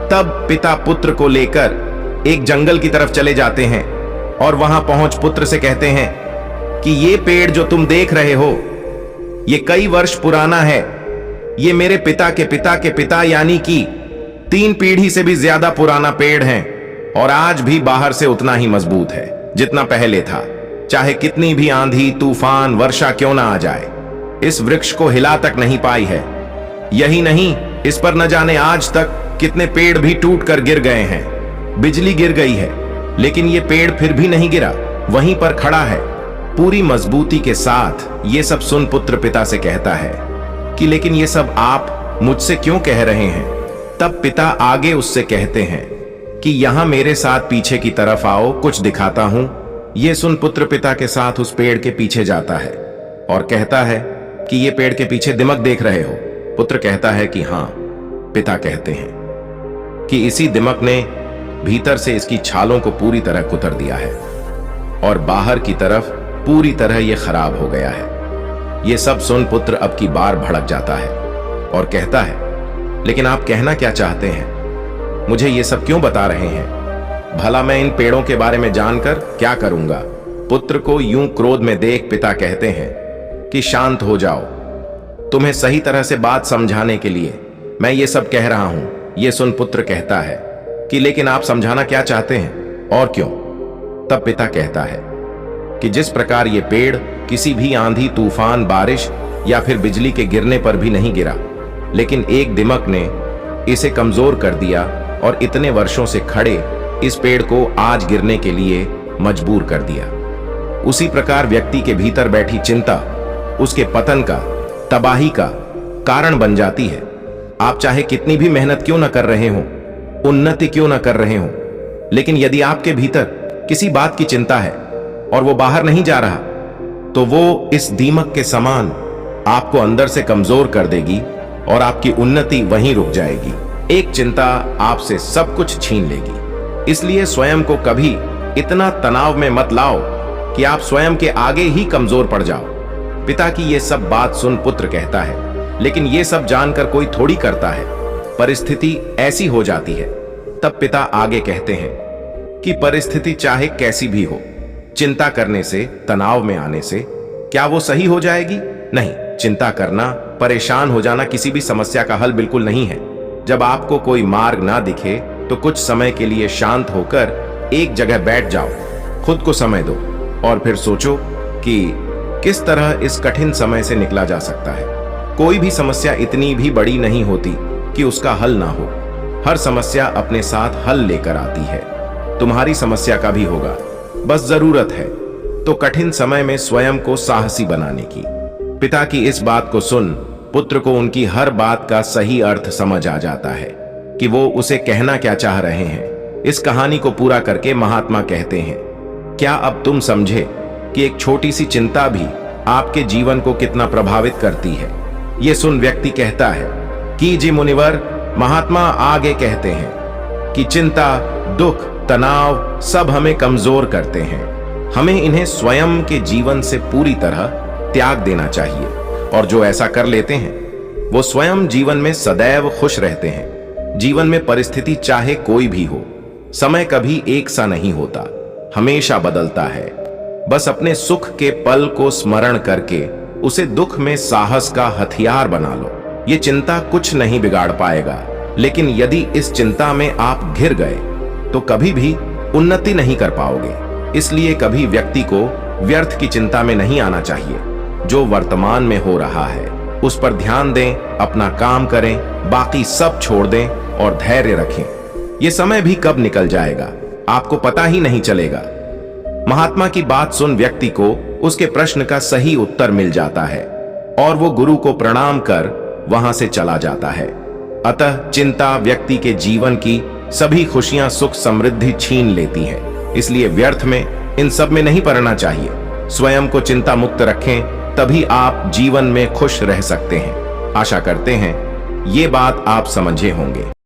तब पिता पुत्र को लेकर एक जंगल की तरफ चले जाते हैं और वहां पहुंच पुत्र से कहते हैं कि ये पेड़ जो तुम देख रहे हो ये कई वर्ष पुराना है। ये मेरे पिता के पिता यानी कि 3 पीढ़ी से भी ज्यादा पुराना पेड़ है और आज भी बाहर से उतना ही मजबूत है जितना पहले था। चाहे कितनी भी आंधी तूफान वर्षा क्यों ना आ जाए, इस वृक्ष को हिला तक नहीं पाई है। यही नहीं, इस पर न जाने आज तक कितने पेड़ भी टूट कर गिर गए हैं। बिजली गिर गई है लेकिन ये पेड़ फिर भी नहीं गिरा, वहीं पर खड़ा है पूरी मजबूती के साथ। ये सब सुन पुत्र पिता से कहता है कि लेकिन ये सब आप मुझसे क्यों कह रहे हैं? तब पिता आगे उससे कहते हैं कि यहां मेरे साथ पीछे की तरफ आओ, कुछ दिखाता हूं। ये सुन पुत्र पिता के साथ उस पेड़ के पीछे जाता है और कहता है कि ये पेड़ के पीछे दिमक देख रहे हो? पुत्र कहता है कि हां। पिता कहते हैं कि इसी दिमक ने भीतर से इसकी छालों को पूरी तरह कुतर दिया है और बाहर की तरफ पूरी तरह यह खराब हो गया है। यह सब सुन पुत्र अब की बार भड़क जाता है और कहता है लेकिन आप कहना क्या चाहते हैं? मुझे ये सब क्यों बता रहे हैं? भला मैं इन पेड़ों के बारे में जानकर क्या करूंगा? पुत्र को यूं क्रोध में देख पिता कहते हैं कि शांत हो जाओ, तुम्हें सही तरह से बात समझाने के लिए मैं ये सब कह रहा हूं। ये सुन पुत्र कहता है कि लेकिन आप समझाना क्या चाहते हैं और क्यों? तब पिता कहता है कि जिस प्रकार ये पेड़ किसी भी आंधी तूफान बारिश या फिर बिजली के गिरने पर भी नहीं गिरा, लेकिन एक दिमक ने इसे कमजोर कर दिया और इतने वर्षों से खड़े इस पेड़ को आज गिरने के लिए मजबूर कर दिया। उसी प्रकार व्यक्ति के भीतर बैठी चिंता उसके पतन का, तबाही का कारण बन जाती है। आप चाहे कितनी भी मेहनत क्यों न कर रहे हो, उन्नति क्यों न कर रहे हो, लेकिन यदि आपके भीतर किसी बात की चिंता है और वो बाहर नहीं जा रहा, तो वो इस दीमक के समान आपको अंदर से कमजोर कर देगी और आपकी उन्नति वहीं रुक जाएगी। एक चिंता आपसे सब कुछ छीन लेगी। इसलिए स्वयं को कभी इतना तनाव में मत लाओ कि आप स्वयं के आगे ही कमजोर पड़ जाओ। पिता की ये सब बात सुन पुत्र कहता है, लेकिन ये सब जानकर कोई थोड़ी करता है। परिस्थिति ऐसी हो जाती है। तब पिता आगे कहते हैं कि परिस्थिति चाहे कैसी भी हो, चिंता करने से, तनाव में आने से क्या वो सही हो जाएगी? नहीं। चिंता करना, परेशान हो जाना किसी भी समस्या का हल बिल्कुल नहीं है। जब आपको कोई मार्ग ना दिखे तो कुछ समय के लिए शांत होकर एक जगह बैठ जाओ, खुद को समय दो और फिर सोचो कि किस तरह इस कठिन समय से निकला जा सकता है। कोई भी समस्या इतनी भी बड़ी नहीं होती कि उसका हल ना हो। हर समस्या अपने साथ हल लेकर आती है। तुम्हारी समस्या का भी होगा, बस जरूरत है तो कठिन समय में स्वयं को साहसी बनाने की। पिता की इस बात को सुन पुत्र को उनकी हर बात का सही अर्थ समझ आ जाता है कि वो उसे कहना क्या चाह रहे हैं। इस कहानी को पूरा करके महात्मा कहते हैं, क्या अब तुम समझे कि एक छोटी सी चिंता भी आपके जीवन को कितना प्रभावित करती है? ये सुन व्यक्ति कहता है कि जी मुनिवर, महात्मा आगे कहते हैं कि चिंता, दुख, तनाव सब हमें कमजोर करते हैं। हमें इन्हें स्वयं के जीवन से पूरी तरह त्याग देना चाहिए और जो ऐसा कर लेते हैं वो स्वयं जीवन में सदैव खुश रहते हैं। जीवन में परिस्थिति चाहे कोई भी हो, समय कभी एक सा नहीं होता, हमेशा बदलता है। बस अपने सुख के पल को स्मरण करके उसे दुख में साहस का हथियार बना लो। ये चिंता कुछ नहीं बिगाड़ पाएगा, लेकिन यदि इस चिंता में आप घिर गए तो कभी भी उन्नति नहीं कर पाओगे। इसलिए कभी व्यक्ति को व्यर्थ की चिंता में नहीं आना चाहिए। जो वर्तमान में हो रहा है उस पर ध्यान दें, अपना काम करें, बाकी सब छोड़ दें और धैर्य रखें। ये समय भी कब निकल जाएगा आपको पता ही नहीं चलेगा। महात्मा की बात सुन व्यक्ति को उसके प्रश्न का सही उत्तर मिल जाता है और वो गुरु को प्रणाम कर वहां से चला जाता है। अतः चिंता व्यक्ति के जीवन की सभी खुशियां, सुख, समृद्धि छीन लेती है। इसलिए व्यर्थ में इन सब में नहीं पड़ना चाहिए। स्वयं को चिंता मुक्त रखें, तभी आप जीवन में खुश रह सकते हैं। आशा करते हैं ये बात आप समझे होंगे।